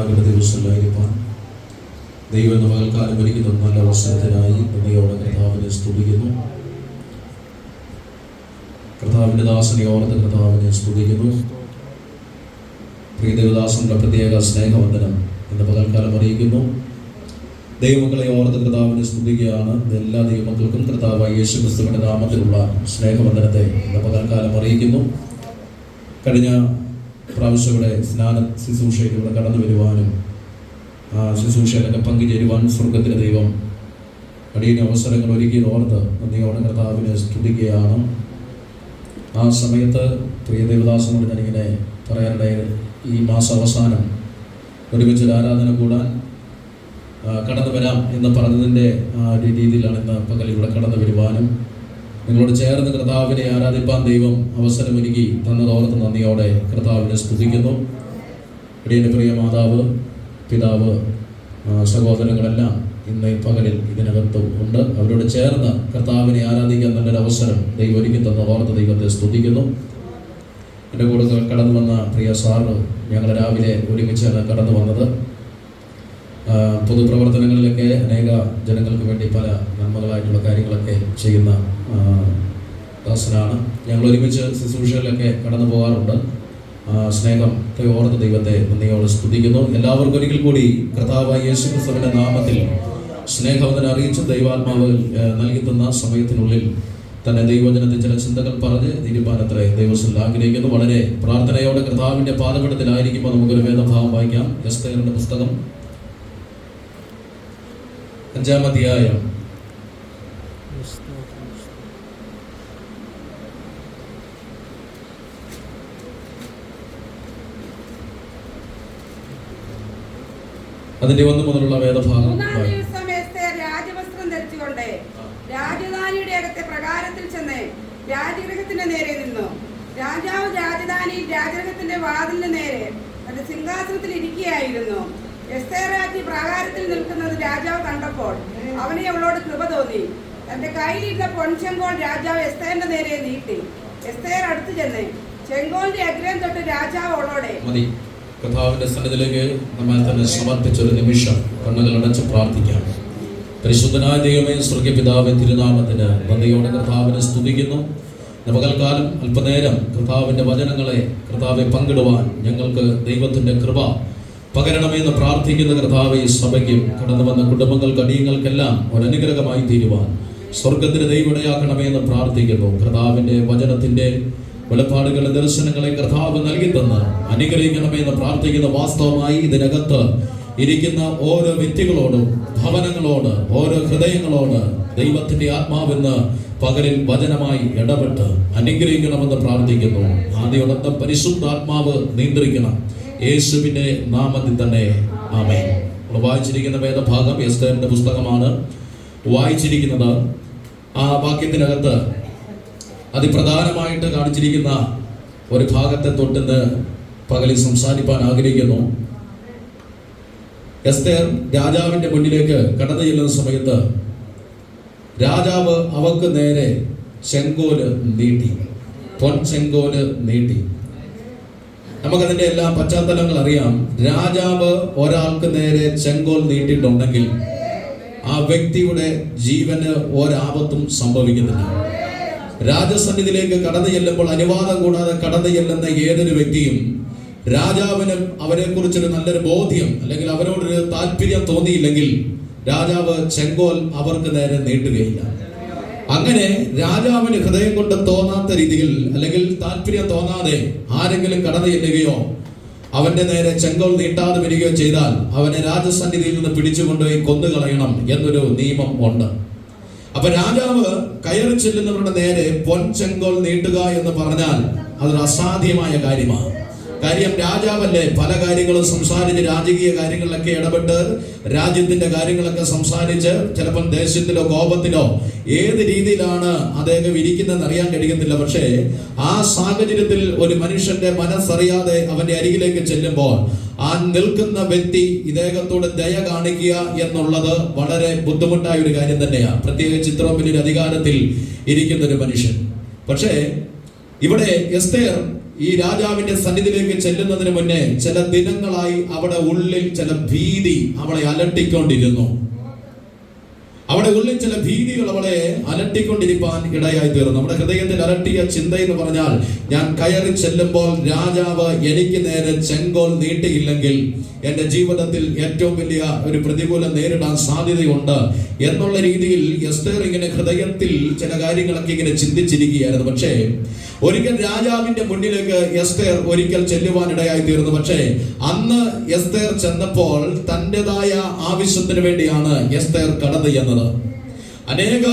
സമാധാനങ്ങളുടെ ദിവസങ്ങളിലായിരിക്കാൻ ദൈവം എന്ന പകൽക്കാലം ഒരുക്കുന്ന നല്ല അവസരത്തിനായി നന്ദിയോടെ കർത്താവിനെ സ്തുതിക്കുന്നു. കർത്താവിൻ്റെ ദാസനെ ഓർത്ത് കർത്താവിനെ സ്തുതിക്കുന്നു. പ്രിയ ദേവദാസന്റെ പ്രത്യേക സ്നേഹവന്ദനം എന്ന പകൽക്കാലം അറിയിക്കുന്നു. ദൈവമക്കളെ ഓർത്ത് കർത്താവിനെ സ്തുതിക്കുകയാണ്. എല്ലാ ദൈവമക്കൾക്കും കർത്താവായ യേശു ക്രിസ്തുവിന്റെ നാമത്തിലുള്ള സ്നേഹവന്ദനത്തെ എന്ന പകൽക്കാലം അറിയിക്കുന്നു. കഴിഞ്ഞ പ്രാവശ്യയുടെ സ്നാന ശുശ്രൂഷയിലൂടെ കടന്നു വരുവാനും ശുശ്രൂഷയിലൊക്കെ പങ്കുചേരുവാൻ സ്വർഗത്തിലെ ദൈവം അടിയന് അവസരങ്ങൾ ഒരുക്കിയത് ഓർത്ത് നന്ദിയോടെ കർത്താവിനെ സ്തുതിക്കുകയാണ്. ആ സമയത്ത് പ്രിയ ദേവദാസനോട് ഞാനിങ്ങനെ പറയാനിടയിൽ ഈ മാസാവസാനം ഒരുമിച്ചൊരു ആരാധന കൂടാൻ കടന്നു വരാം എന്ന് പറഞ്ഞതിൻ്റെ ഒരു രീതിയിലാണ് ഇന്ന് പകലിലൂടെ കടന്നു വരുവാനും നിങ്ങളോട് ചേർന്ന് കർത്താവിനെ ആരാധിപ്പാൻ ദൈവം അവസരമൊരുക്കി തന്നതോർത്ത് നന്ദിയോടെ കർത്താവിനെ സ്തുതിക്കുന്നു. അടിയൻ്റെ പ്രിയ മാതാവ്, പിതാവ്, സഹോദരങ്ങളെല്ലാം ഇന്ന് ഈ പകലിൽ ഇതിനകത്ത് ഉണ്ട്. അവരോട് ചേർന്ന് കർത്താവിനെ ആരാധിക്കാൻ നല്ലൊരു അവസരം ദൈവം ഒരുക്കി തന്നതോർത്ത് ദൈവത്തെ സ്തുതിക്കുന്നു. എൻ്റെ കൂടെ കടന്നു വന്ന പ്രിയ സാറ് ഞങ്ങൾ രാവിലെ ഒരുമിച്ചാണ് കടന്നു വന്നത്. പൊതുപ്രവർത്തനങ്ങളിലൊക്കെ അനേക ജനങ്ങൾക്ക് വേണ്ടി പല നന്മകളായിട്ടുള്ള കാര്യങ്ങളൊക്കെ ചെയ്യുന്ന ദാസനാണ്. ഞങ്ങൾ ഒരുമിച്ച് ശുശ്രൂഷകളിലൊക്കെ കടന്നു പോകാറുണ്ട്. സ്നേഹത്തെ ഓർത്ത് ദൈവത്തെ നന്ദിയോടെ സ്തുതിക്കുന്നു. എല്ലാവർക്കും ഒരിക്കൽ കൂടി കർത്താവായ യേശു ക്രിസ്തുവിന്റെ നാമത്തിൽ സ്നേഹവന്ദനം അറിയിച്ച് ദൈവാത്മാവ് നൽകി തന്ന സമയത്തിനുള്ളിൽ തന്നെ ദൈവവചനത്തിൽ ചില ചിന്തകൾ പറഞ്ഞ് തീരുമാനത്തെ ദൈവത്തിൽ ആഗ്രഹിക്കുന്നു. വളരെ പ്രാർത്ഥനയോടെ കർത്താവിന്റെ പാദപീഠത്തിലായിരിക്കുമ്പോൾ നമുക്കൊരു വേദഭാഗം വായിക്കാം. എസ്തേറിന്റെ പുസ്തകം 5-ാം അധ്യായം. അതിന്റെ 1 മുതലുള്ള വേദഭാഗം. രാജവസ്ത്രം ധരിച്ചുകൊണ്ട് രാജധാനിയുടെ അകത്തെ പ്രകാരത്തിൽ ചെന്ന് രാജഗൃഹത്തിന്റെ നേരെ നിന്നു. രാജാവ് രാജധാനിയിൽ രാജഗൃഹത്തിന്റെ വാതിലിന് നേരെ തന്റെ സിംഹാസനത്തിൽ ഇരിക്കുകയായിരുന്നു. എസ്തേർ രാജ്ഞി പ്രാകാരത്തിൽ നിൽക്കുന്നത് രാജാവ് കണ്ടപ്പോൾ അവനെ അവളോട് കൃപ തോന്നി. തന്റെ കയ്യിലിരുന്ന പൊൻചെങ്കോൽ രാജാവ് എസ്തേറിന്റെ നേരെ നീട്ടി. എസ്തേർ അടുത്തു ചെന്ന് ചെങ്കോലിന്റെ അഗ്രഹം തൊട്ട് രാജാവ് അവളോടെ കർത്താവിന്റെ സന്നിധിയിലേക്ക് നമ്മെ തന്നെ സമർപ്പിച്ചൊരു നിമിഷം കണ്ണുകൾ അടച്ച് പ്രാർത്ഥിക്കാം. പരിശുദ്ധനായ ദൈവമേ, സ്വർഗ്ഗീയ പിതാവേ, തിരുനാമത്തിന് നന്ദിയോടെ കർത്താവിനെ സ്തുതിക്കുന്നു. പകൽക്കാലം അല്പനേരം കർത്താവിന്റെ വചനങ്ങളെ കർത്താവെ പങ്കിടുവാൻ ഞങ്ങൾക്ക് ദൈവത്തിന്റെ കൃപ പകരണമെന്ന് പ്രാർത്ഥിക്കുന്ന കർത്താവെ, സഭയ്ക്കും കടന്നു വന്ന കുടുംബങ്ങൾക്ക് അടിയങ്ങൾക്കെല്ലാം ഒരനുഗ്രഹമായി തീരുവാൻ സ്വർഗത്തിന് ദൈവടയാക്കണമെന്ന് പ്രാർത്ഥിക്കുന്നു. കർത്താവിന്റെ വചനത്തിന്റെ വെളിപ്പാടുകളുടെ ദർശനങ്ങളെ കർത്താവ് നൽകി തന്ന് അനുഗ്രഹിക്കണമെന്ന് പ്രാർത്ഥിക്കുന്ന വാസ്തവമായി ഇതിനകത്ത് ഇരിക്കുന്ന ഓരോ വ്യക്തികളോടും ഭവനങ്ങളോട് ഓരോ ഹൃദയങ്ങളോട് ദൈവത്തിന്റെ ആത്മാവെന്ന് പകലിൽ വചനമായി ഇടപെട്ട് അനുഗ്രഹിക്കണമെന്ന് പ്രാർത്ഥിക്കുന്നു. ആദ്യോടൊപ്പം പരിശുദ്ധാത്മാവ് നിയന്ത്രിക്കണം, യേശുവിന്റെ നാമത്തിൽ തന്നെ ആമേൻ. നമ്മൾ വായിച്ചിരിക്കുന്ന വേദഭാഗം എസ്തേറിന്റെ പുസ്തകമാണ് വായിച്ചിരിക്കുന്നത്. ആ വാക്യത്തിനകത്ത് അതിപ്രധാനമായിട്ട് കാണിച്ചിരിക്കുന്ന ഒരു ഭാഗത്തെ തൊട്ടിന്ന് പകലിൽ സംസാരിപ്പാൻ ആഗ്രഹിക്കുന്നു. എസ്തേർ രാജാവിന്റെ മുന്നിലേക്ക് കടന്നു ചെല്ലുന്ന സമയത്ത് രാജാവ് അവക്ക് നേരെ ചെങ്കോല് നീട്ടി, പൊൻചെങ്കോല് നീട്ടി. നമുക്കതിന്റെ എല്ലാ പശ്ചാത്തലങ്ങൾ അറിയാം. രാജാവ് ഒരാൾക്ക് നേരെ ചെങ്കോൽ നീട്ടിയിട്ടുണ്ടെങ്കിൽ ആ വ്യക്തിയുടെ ജീവന് ഒരാപത്തും സംഭവിക്കുന്നില്ല. രാജസന്നിധിയിലേക്ക് കടന്നു ചെല്ലുമ്പോൾ അനുവാദം കൂടാതെ കടന്നു ചെല്ലുന്ന ഏതൊരു വ്യക്തിയും രാജാവിന് അവരെ കുറിച്ചൊരു നല്ലൊരു ബോധ്യം അല്ലെങ്കിൽ അവരോടൊരു താല്പര്യം തോന്നിയില്ലെങ്കിൽ രാജാവ് ചെങ്കോൽ അവർക്ക് നേരെ നീട്ടുകയില്ല. അങ്ങനെ രാജാവിന് ഹൃദയം കൊണ്ട് തോന്നാത്ത രീതിയിൽ അല്ലെങ്കിൽ താല്പര്യം തോന്നാതെ ആരെങ്കിലും കടന്നു ചെല്ലുകയോ അവന്റെ നേരെ ചെങ്കോൽ നീട്ടാതെ വരികയോ ചെയ്താൽ അവനെ രാജസന്നിധിയിൽ നിന്ന് പിടിച്ചുകൊണ്ടുപോയി കൊന്നുകളയണം എന്നൊരു നിയമം ഉണ്ട്. അപ്പൊ രാജാവ് കയറി ചെല്ലുന്നവരുടെ നേരെ പൊൻചെങ്കോൽ നീട്ടുക എന്ന് പറഞ്ഞാൽ അതൊരു അസാധ്യമായ കാര്യമാണ്. കാര്യം രാജാവല്ലേ പല കാര്യങ്ങളും സംസാരിച്ച് രാജകീയ കാര്യങ്ങളിലൊക്കെ ഇടപെട്ട് രാജ്യത്തിന്റെ കാര്യങ്ങളൊക്കെ സംസാരിച്ച് ചിലപ്പോൾ ദേഷ്യത്തിലോ കോപത്തിലോ ഏത് രീതിയിലാണ് അദ്ദേഹം ഇരിക്കുന്നതെന്ന് അറിയാൻ കഴിയത്തില്ല. പക്ഷേ ആ സാഹചര്യത്തിൽ ഒരു മനുഷ്യന്റെ മനസ്സറിയാതെ അവന്റെ അരികിലേക്ക് ചെല്ലുമ്പോൾ ആ നിൽക്കുന്ന വ്യക്തി ഇദ്ദേഹത്തോട് ദയ കാണിക്കുക എന്നുള്ളത് വളരെ ബുദ്ധിമുട്ടായ ഒരു കാര്യം തന്നെയാണ്. പ്രത്യേകിച്ച് ഇത്രയും വലിയൊരു അധികാരത്തിൽ ഇരിക്കുന്ന ഒരു മനുഷ്യൻ. പക്ഷേ ഇവിടെ എസ്തേർ ഈ രാജാവിന്റെ സന്നിധിയിലേക്ക് ചെല്ലുന്നതിന് മുന്നേ ചില ദിനങ്ങളായി അവിടെ ഉള്ളിൽ ചില ഭീതി അവളെ അലട്ടിക്കൊണ്ടിരുന്നു. അവിടെ ഉള്ളിൽ ചില ഭീതികൾ അവളെ അലട്ടിക്കൊണ്ടിരിക്കാൻ ഇടയായി തീർന്നു. നമ്മുടെ ഹൃദയത്തിൽ അലട്ടിയ ചിന്ത എന്ന് പറഞ്ഞാൽ, ഞാൻ കയറി ചെല്ലുമ്പോൾ രാജാവ് എനിക്ക് നേരെ ചെങ്കോൽ നീട്ടിയില്ലെങ്കിൽ എന്റെ ജീവിതത്തിൽ ഏറ്റവും വലിയ ഒരു പ്രതികൂലം നേരിടാൻ സാധ്യതയുണ്ട് എന്നുള്ള രീതിയിൽ എസ്തേർ ഇങ്ങനെ ഹൃദയത്തിൽ ചില കാര്യങ്ങളൊക്കെ ഇങ്ങനെ ചിന്തിച്ചിരിക്കുകയായിരുന്നു. പക്ഷേ ഒരിക്കൽ രാജാവിന്റെ മുന്നിലേക്ക് എസ്തേർ ഒരിക്കൽ ചെല്ലുവാനിടയായി തീർന്നു. പക്ഷേ അന്ന് എസ്തേർ ചെന്നപ്പോൾ തൻ്റെതായ ആവശ്യത്തിന് വേണ്ടിയാണ് എസ്തേർ കടന്നു ചെന്നത്. അനേക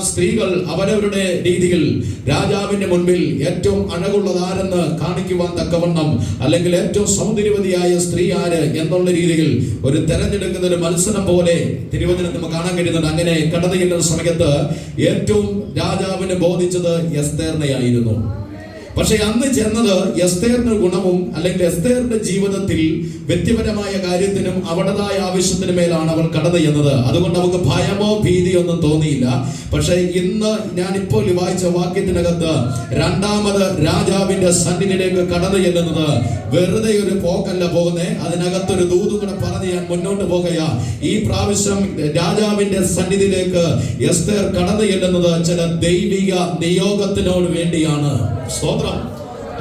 സ്ത്രീകൾ അവരവരുടെ രീതിയിൽ രാജാവിന്റെ മുൻപിൽ ഏറ്റവും അഴകുള്ളതാരെന്ന് കാണിക്കുവാൻ തക്കവണ്ണം, അല്ലെങ്കിൽ ഏറ്റവും സൗന്ദര്യവതിയായ സ്ത്രീ ആര് എന്നുള്ള രീതിയിൽ ഒരു തെരഞ്ഞെടുക്കുന്ന ഒരു മത്സരം പോലെ തിരുവചനത്തിൽ നമുക്ക് കാണാൻ കഴിയുന്നുണ്ട്. അങ്ങനെ കടന്നു ചെല്ലുന്ന സമയത്ത് ഏറ്റവും രാജാവിന് ബോധിച്ചത് എസ്തേറിനെയായിരുന്നു. പക്ഷെ അന്ന് ചെന്നത് എസ്തേറിന്റെ ഗുണവും അല്ലെങ്കിൽ എസ്തേറിന്റെ ജീവിതത്തിൽ വ്യക്തിപരമായ കാര്യത്തിനും അവളുടേതായ ആവശ്യത്തിനു മേലാണ് അവൾ കടന്നു ചെന്നത്. അതുകൊണ്ട് നമുക്ക് ഭയമോ ഭീതിയോ ഒന്നും തോന്നിയില്ല. പക്ഷെ ഇന്ന് ഞാനിപ്പോൾ വായിച്ച വാക്യത്തിനകത്ത് രണ്ടാമത് രാജാവിന്റെ സന്നിധിയിലേക്ക് കടന്നു ചെല്ലുന്നത് വെറുതെ ഒരു പോക്കല്ല പോകുന്നേ, അതിനകത്തൊരു ദൂത് കൂടെ പറഞ്ഞ് ഞാൻ മുന്നോട്ട് പോകുകയാ. ഈ പ്രാവശ്യം രാജാവിന്റെ സന്നിധിയിലേക്ക് എസ്തേർ കടന്നു ചെല്ലുന്നത് ചില ദൈവിക നിയോഗത്തിനോട് വേണ്ടിയാണ്. സ്തോത്രം.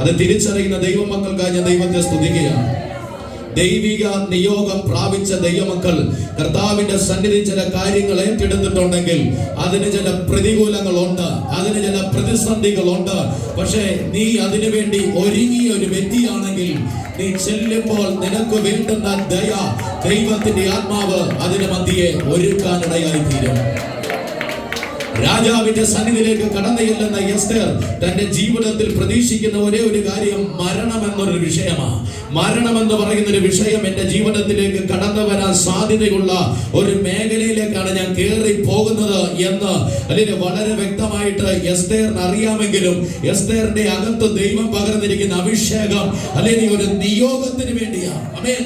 അത് തിരിച്ചറിയുന്ന ദൈവമക്കൾക്കായി ഞാൻ ദൈവത്തെ സ്തുതിക്കുകയാണ്. ദൈവിക നിയോഗം പ്രാപിച്ച ദൈവമക്കൾ കർത്താവിന്റെ സന്നിധി ചില കാര്യങ്ങൾ ഏറ്റെടുത്തിട്ടുണ്ടെങ്കിൽ അതിന് ചില പ്രതികൂലങ്ങളുണ്ട്, അതിന് ചില പ്രതിസന്ധികളുണ്ട്. പക്ഷേ നീ അതിനു വേണ്ടി ഒരുങ്ങിയ ഒരു വ്യക്തിയാണെങ്കിൽ നീ ചെല്ലുമ്പോൾ നിനക്ക് വേണ്ടുന്ന ദയ ദൈവത്തിന്റെ ആത്മാവ് അതിന് മധ്യയെ ഒരുക്കാനിടയായി തീരും. രാജാവിന്റെ സന്നിധിയിലേക്ക് കടന്നു ചെല്ലുന്ന എസ്തേർ തന്റെ ജീവിതത്തിൽ പ്രതീക്ഷിക്കുന്ന ഒരേ ഒരു കാര്യം മരണം എന്നൊരു വിഷയമാണ്. മരണം എന്ന് പറയുന്ന ഒരു വിഷയം എന്റെ ജീവിതത്തിലേക്ക് കടന്നു വരാൻ സാധ്യതയുള്ള ഒരു മേഖലയിലേക്കാണ് ഞാൻ കയറി പോകുന്നത് എന്ന് അല്ലെങ്കിൽ വളരെ വ്യക്തമായിട്ട് എസ്തേറിന് അറിയാമെങ്കിലും എസ്തേറിന്റെ അകത്ത് ദൈവം പകർന്നിരിക്കുന്ന അഭിഷേകം അല്ലെങ്കിൽ ഒരു നിയോഗത്തിന് വേണ്ടിയാണ്. ആമേൻ.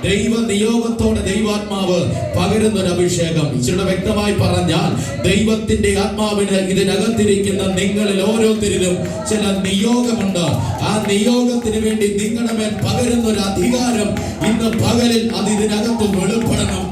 ദൈവ നിയോഗത്തോടെ ദൈവാത്മാവ് പകരുന്ന ഒരു അഭിഷേകം. ഇച്ചിരി വ്യക്തമായി പറഞ്ഞാൽ ദൈവത്തിന്റെ ആത്മാവിന് ഇതിനകത്തിരിക്കുന്ന നിങ്ങളിൽ ഓരോരുത്തരിലും ചില നിയോഗമുണ്ട്. ആ നിയോഗത്തിന് വേണ്ടി നിങ്ങളുടെ മേൽ പകരുന്ന ഒരു അധികാരം ഇന്ന് പകലിൽ അത് ഇതിനകത്ത് വെളിപ്പെടണം.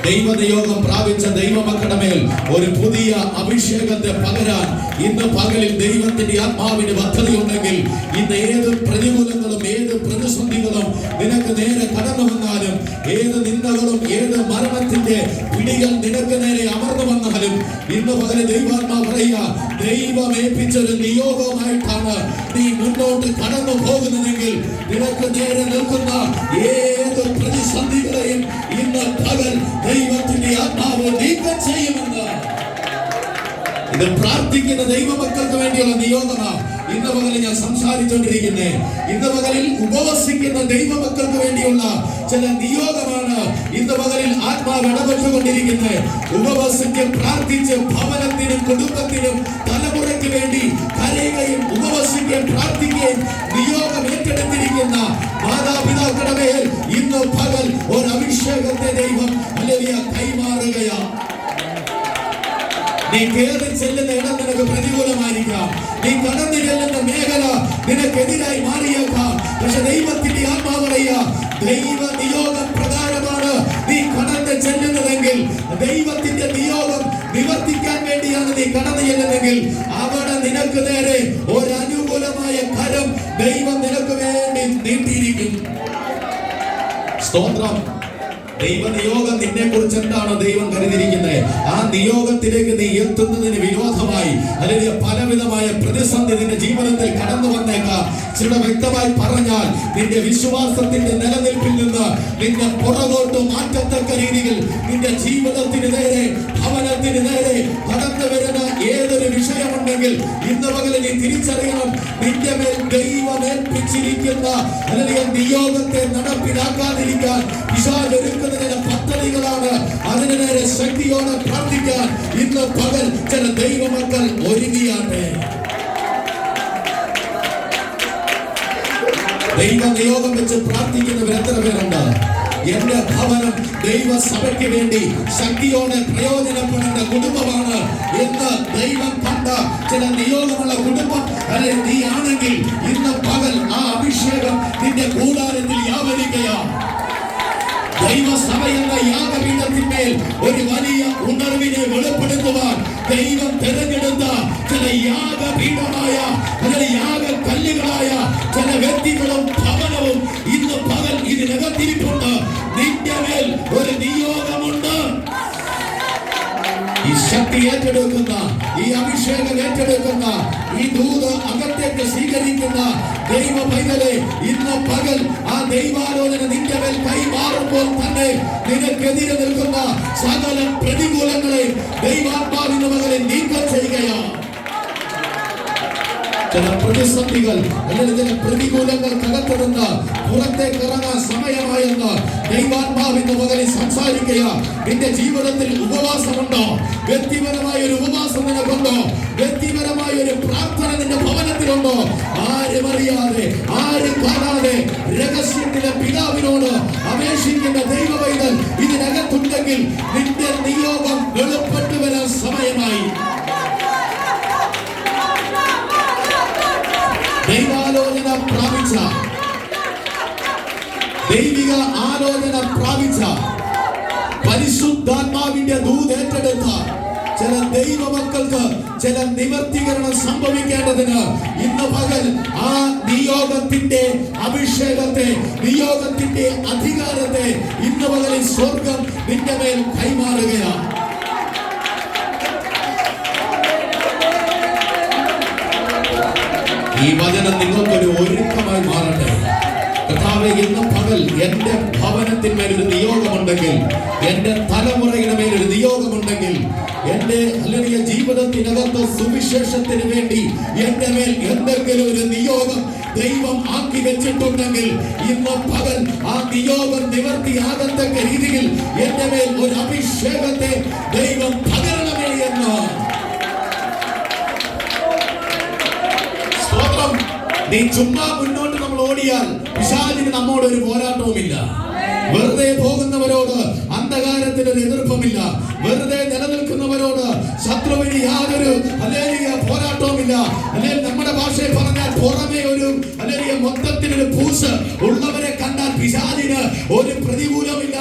ദൈവനിയോഗം പ്രാപിച്ച ദൈവമക്കളുടെ മേൽ ഒരു പുതിയ അഭിഷേകത്തെ പകരാൻ ഇന്ന് പകലിൽ ദൈവത്തിന്റെ ആത്മാവിന് പദ്ധതിയുണ്ടെങ്കിൽ ഇന്ന് ഏത് പ്രതികൂലങ്ങളും ഏത് പ്രതിസന്ധികളും നിനക്ക് നേരെ കടന്നു വന്നാലും, ഏത് നിന്ദകളും ഏത് മരണത്തിന്റെ പിടികൾ നിനക്ക് നേരെ അമർന്നു വന്നാലും ഇന്ന് പകലിൽ ദൈവാത്മാവ് പറയുക, ദൈവം ഏൽപ്പിച്ചൊരു നിയോഗമായിട്ടാണ് നീ മുന്നോട്ട് കടന്നു പോകുന്നതെങ്കിൽ നിനക്ക് നേരെ നിൽക്കുന്ന ഏത് പ്രതിസന്ധികളെയും ഇന്ന് പകൽ ദൈവത്തിന്റെ ആത്മാവ് നീക്കം ചെയ്യുമെന്ന്. ഇത് പ്രാർത്ഥിക്കുന്ന ദൈവമക്കൾക്ക് വേണ്ടിയുള്ള നിയോഗമാണ് ഇന്ന് പകലിൽ ഞാൻ സംസാരിച്ചുകൊണ്ടിരിക്കുന്നത്. ഇന്ന് പകലിൽ ഉപവസിക്കുന്ന ദൈവമക്കൾക്ക് വേണ്ടിയുള്ള ചില നിയോഗമാണ് ഇന്ന് പകലിൽ ആത്മാവ് ഇടപെട്ടുകൊണ്ടിരിക്കുന്നത്. ഉപവസിച്ച് പ്രാർത്ഥിച്ച് ഭവനത്തിനും കുടുംബത്തിനും തലമുറയ്ക്ക് വേണ്ടി കരയുകയും ഉപവസിക്കുകയും പ്രാർത്ഥിക്കുകയും നിയോഗം ഏറ്റെടുത്തിരിക്കുന്ന മാതാപിതാക്കളുടെ മേൽ ഇന്ന് പകൽ ഒരു അഭിഷേകത്തെ ദൈവം ഹല്ലേലൂയ കൈമാറുകയാണ്. നീ കയറി ചെല്ലുന്ന ഇടം നിനക്ക് പ്രതികൂലമായിരിക്കാം, നീ കടന്നു ചെല്ലുന്ന മേഖല നിനക്കെതിരായി മാറിയേക്കാം. പക്ഷെ ദൈവത്തിന്റെ ആത്മാവ് പറയുക, ദൈവ നിയോഗം പ്രകാരമാണ് നീ കടന്നു ചെല്ലുന്നതെങ്കിൽ, ദൈവത്തിന്റെ നിയോഗം നിവർത്തിക്കാൻ വേണ്ടിയാണ് നീ കടന്നു ചെല്ലുന്നതെങ്കിൽ അവിടെ നിനക്ക് നേരെ ഒരു അനുകൂലമായ കരം ദൈവം നിനക്ക് വേണ്ടി നീട്ടിയിരിക്കും. സ്തോത്രം. ദൈവനിയോഗം നിന്നെ കുറിച്ച് എന്താണ് ദൈവം കരുതിയിരിക്കുന്നത്, ആ നിയോഗത്തിലേക്ക് നീ എത്തുന്നതിന് വിരോധമായി അല്ലെങ്കിൽ പലവിധമായ പ്രതിസന്ധി നിന്റെ ജീവിതത്തിൽ കടന്നു വന്നേക്കാം. ചില വ്യക്തമായി പറഞ്ഞാൽ നിന്റെ വിശ്വാസത്തിന്റെ നിലനിൽപ്പിൽ നിന്ന് നിന്റെ പുറകോട്ട് മാറ്റത്തക്ക രീതിയിൽ നിന്റെ ജീവിതത്തിന് നേരെ ഭവനത്തിന് നേരെ കടന്നു വരുന്ന ഏതൊരു വിഷയമുണ്ടെങ്കിൽ ഇന്ന് പകൽ നീ തിരിച്ചറിയണം, നിന്റെ മേൽ ദൈവം ഏൽപ്പിച്ചിരിക്കുന്ന അല്ലെങ്കിൽ നിയോഗത്തെ നടപ്പിലാക്കാതിരിക്കാൻ പിശാച് ഒരുക്കുന്ന ചില പദ്ധതികളാണ്. അതിന് നേരെ ശക്തിയോടെ പ്രാർത്ഥിക്കാൻ ഇന്ന് പകൽ ചില ദൈവമക്കൾ ഒരുങ്ങിയാണ്. ദൈവ നിയോഗം വെച്ച് പ്രാർത്ഥിക്കുന്നവർ എത്ര പേരുണ്ട്? എന്റെ ഭവനം ദൈവസഭയ്ക്ക് വേണ്ടി ശക്തിയോടെ പ്രയോജനപ്പെടുന്ന കുടുംബമാണ് എന്ന് ദൈവം കണ്ട ചില നിയോഗമുള്ള കുടുംബം നീ ആണെങ്കിൽ ഇന്ന് പകൽ ആ അഭിഷേകം നിന്റെ കൂടാരത്തിൽ വ്യാപരിക്കുകയാണ്. ദൈവസഭ എന്ന യാഗപീഠത്തിന്മേൽ ഒരു വലിയ ഉണർവിനെ വെളിപ്പെടുത്തുവാൻ ദൈവം തിരഞ്ഞെടുത്ത ചില യാഗപീഠമായ ചില യാഗക്കല്ലുകളായ ചില വ്യക്തികളും ഭവനവും ഇന്ന് പകൽ ഇതിനകത്തിരിപ്പുണ്ട്. നിന്റെ മേൽ ഒരു നിയോഗമുണ്ട്. ഈ ശക്തി ഏറ്റെടുക്കുന്ന, ഈ അഭിഷേകം ഏറ്റെടുക്കുന്ന, ഈ ദൂത് അകത്തേക്ക് സ്വീകരിക്കുന്ന ദൈവ പൈതലെ, ഇന്ന് പകൽ ആ ദൈവാലോചന നിന്റെ മേൽ കൈമാറുമ്പോൾ തന്നെ നിനക്കെതിരെ നിൽക്കുന്ന സകല പ്രതികൂലങ്ങളെ ദൈവാത്മാവിന്റെ മകളെ നീക്കം ചെയ്യുകയാണ്. ചില പ്രതിസന്ധികൾ അല്ലെങ്കിൽ ചില പ്രതികൂലങ്ങൾ കടത്തുന്ന പുറത്തേക്ക് ഇറങ്ങാൻ സമയമായെന്ന് ദൈവാത്മാവിന്റെ മകനെ സംസാരിക്കുക. നിന്റെ ജീവിതത്തിൽ ഉപവാസമുണ്ടോ? വ്യക്തിപരമായ ഒരു ഉപവാസം നിനക്കുണ്ടോ? വ്യക്തിപരമായ ഒരു പ്രാർത്ഥന നിന്റെ ഭവനത്തിലുണ്ടോ? ആരും അറിയാതെ, ആരും കാണാതെ രഹസ്യത്തിലെ പിതാവിനോട് അപേക്ഷിക്കുന്ന ദൈവവൈതൽ ഇതിനകത്തുണ്ടെങ്കിൽ നിന്റെ നിയോഗം വെളിപ്പെട്ടു വരാൻ സമയമായി. ദൈവാലോചന പ്രാപിച്ച, ദൈവിക ആലോചന പ്രാപിച്ച, പരിശുദ്ധാത്മാവിന്റെ ദൂത് ഏറ്റെടുത്ത ചില ദൈവമക്കൾക്ക് ചില നിവർത്തീകരണം സംഭവിക്കേണ്ടതിന് ഇന്ന് പകൽ ആ നിയോഗത്തിന്റെ അഭിഷേകത്തെ, നിയോഗത്തിന്റെ അധികാരത്തെ ഇന്ന് പകലിൽ സ്വർഗം നിന്റെ മേൽ കൈമാറുകയാണ്. ഈ വചനം നിങ്ങൾക്കൊരു ഒരുക്കമായി മാറട്ടെ. കർത്താവേ, ഇന്ന് പകൽ എന്റെ ഭവനത്തിന്മേൽ ഒരു നിയോഗമുണ്ടെങ്കിൽ, എന്റെ തലമുറയുടെ മേലൊരു നിയോഗമുണ്ടെങ്കിൽ, എന്റെ അല്ലെങ്കിൽ ജീവിതത്തിനകത്ത് സുവിശേഷത്തിന് വേണ്ടി എന്റെ മേൽ എന്തെങ്കിലും ഒരു നിയോഗം ദൈവം ആക്കി വെച്ചിട്ടുണ്ടെങ്കിൽ ഇന്ന് പകൽ ആ നിയോഗം നിവർത്തിയാകത്തക്ക രീതിയിൽ എന്റെ മേൽ ഒരു അഭിഷേകത്തെ ദൈവം പകരണമേ എന്ന്. നീ ചുമ്മാ മുന്നോട്ട് നമ്മൾ ഓടിയാൽ പിശാചിന് നമ്മോട് ഒരു പോരാട്ടവുമില്ല. വെറുതെ പോകുന്നവരോട് അന്ധകാരത്തിന് ഒരു എതിർപ്പുമില്ല. വെറുതെ നിലനിൽക്കുന്നവരോട് ശത്രുവിന് യാതൊരു പോരാട്ടവുമില്ല. അല്ലെങ്കിൽ നമ്മുടെ ഭാഷയിൽ പറഞ്ഞാൽ പുറമേ ഒരു അല്ലെങ്കിൽ മൊത്തത്തിലൊരു പൂസ് ഉള്ളവരെ കണ്ടാൽ പിശാചിന് ഒരു പ്രതികൂലമില്ല,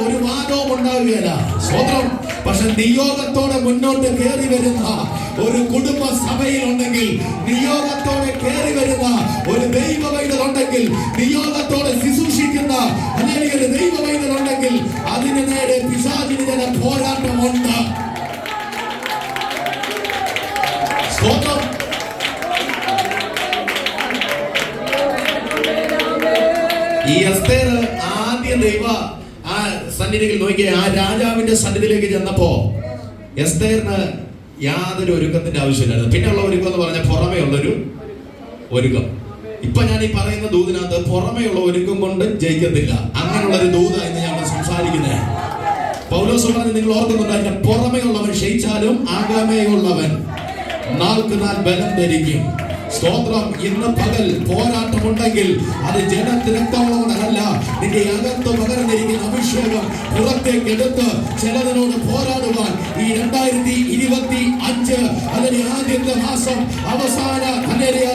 ഒരു വാദവും ഉണ്ടാവുകയില്ല. സ്വതന്ത്രം. പക്ഷെ നിയോഗത്തോടെ മുന്നോട്ട് കയറി വരുന്ന ഒരു കുടുംബ സഭയിലുണ്ടെങ്കിൽ, നിയോഗത്തോടെ കയറി വരുന്ന ഒരു ദൈവ പൈതലുണ്ടെങ്കിൽ, നിയോഗത്തോടെ ശുശ്രൂഷിക്കുന്ന അല്ലെങ്കിൽ ഒരു ദൈവ പൈതലുണ്ടെങ്കിൽ അതിന് നേരെ പിശാചിന് ചില പോരാട്ടമുണ്ട്. സ്തോത്രം. ഈ എസ്തേർ ആദ്യം ദൈവ ആ സന്നിധിയിൽ നോക്കിയ ആ രാജാവിന്റെ സന്നിധിയിലേക്ക് ചെന്നപ്പോ എസ്തേറിന് യാതൊരു ഒരുക്കത്തിന്റെ ആവശ്യമില്ലായിരുന്നു. പിന്നെയുള്ള ഒരുക്കം എന്ന് പറഞ്ഞാൽ പുറമേ ഉള്ളൊരു ഒരുക്കം. ഇപ്പൊ ഞാൻ ഈ പറയുന്ന ദൂതിനകത്ത് പുറമേയുള്ള ഒരുക്കം കൊണ്ട് ജയിക്കത്തില്ല. അങ്ങനെയുള്ള ഒരു ദൂത എന്ന് ഞാൻ സംസാരിക്കുന്നത്. പൗലോസ് പറഞ്ഞ് നിങ്ങൾ ഓർക്കുന്നുണ്ടായിരുന്നു, പുറമേ ഉള്ളവൻ ക്ഷയിച്ചാലും ആഗമേയുള്ളവൻ നാൾക്ക് നാൾ ബലം ധരിക്കും. സ്തോത്രം. ഇന്ന് പകൽ പോരാട്ടമുണ്ടെങ്കിൽ അത് ജനത്തിരക്തമുള്ളവനല്ല, നിന്റെ അകത്ത് പകർന്നിരിക്കുന്ന അഭിഷേകം പുറത്തേക്ക് എടുത്ത് ചിലതിനോട് പോരാടുവാൻ ഈ 2025 അതിന്റെ ആദ്യത്തെ മാസം അവസാന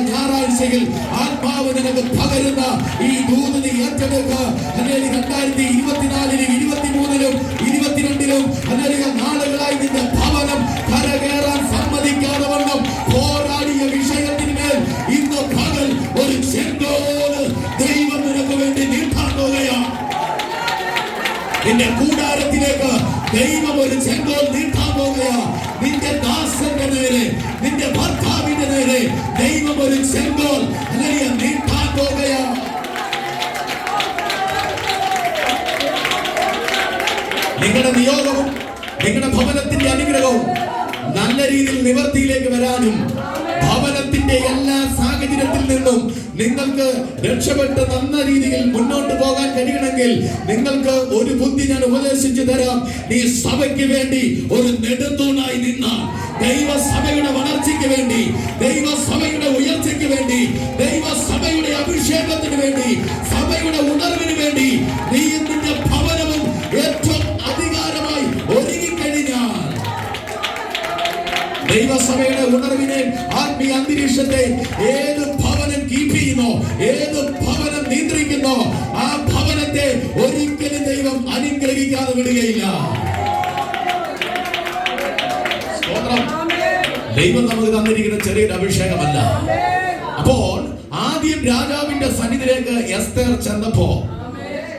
ഞായറാഴ്ചയിൽ ആത്മാവ് നിനക്ക് പകരുന്ന ഈ ദൂത് നീ ഏറ്റെടുക്കുക. അല്ലെങ്കിൽ 2024-ലും 23-ലും 22-ലും അല്ലെങ്കിൽ നാളുകളായി നിന്റെ ഭവനം കരകയറാൻ സമ്മതിക്കാതെ വണ്ണം പോരാടിയ വിഷയത്തിന് ഇന്ന് പകൽ ഒരു ചെങ്കോല് ദൈവം നിനക്ക് വേണ്ടി നീട്ടാൻ പോകുകയാണ്. നിന്റെ കൂടാരത്തിലേക്ക് ദൈവം ഒരു ചെങ്കോൽ നീട്ടാൻ പോകുകയാണ്. നിന്റെ ദാസന്റെ നേരെ, നിന്റെ ഭർത്താവിന്റെ നേരെ ദൈവം ഒരു ചെങ്കോൽ അല്ലെങ്കിൽ നീട്ടാൻ പോകുകയാണ്. നിങ്ങളുടെ നിയോഗവും നിങ്ങളുടെ ഭവനത്തിന്റെ അനുഗ്രഹവും നല്ല രീതിയിൽ നിവർത്തിയിലേക്ക് വരാനും ഭവനത്തിന്റെ എല്ലാ സാഹചര്യത്തിൽ നിന്നും നിങ്ങൾക്ക് രക്ഷപ്പെട്ട് നല്ല രീതിയിൽ മുന്നോട്ട് പോകാൻ കഴിയണമെങ്കിൽ നിങ്ങൾക്ക് ഒരു ബുദ്ധി ഞാൻ ഉപദേശിച്ചു തരാം. നീ സഭയ്ക്ക് വേണ്ടി ഒരു നെടുന്തൂണായി നിന്ന, ദൈവസഭയുടെ വളർച്ചയ്ക്ക് വേണ്ടി, ദൈവസഭയുടെ ഉയർച്ചയ്ക്ക് വേണ്ടി, ദൈവസഭയുടെ അഭിഷേകത്തിന് വേണ്ടി, സഭയുടെ ഉണർവിന് വേണ്ടി നീ നിന്റെ ദൈവസഭയുടെ ഉണർവിനെ, ആത്മീയ അന്തരീക്ഷത്തെ ഏത് ഭവനം കീപ്പ് ചെയ്യുന്നോ, ഏത് ഭവനം നിയന്ത്രിക്കുന്നോ, ആ ഭവനത്തെ ഒരിക്കലും ദൈവം അനുഗ്രഹിക്കാതെ വിടുകയില്ല. സ്തോത്രം. ദൈവം നമുക്ക് തന്നിരിക്കുന്ന ചെറിയൊരു അഭിഷേകമല്ല. അപ്പോൾ ആദ്യം രാജാവിന്റെ സന്നിധിയിലേക്ക് എസ്തേർ ചെന്നപ്പോ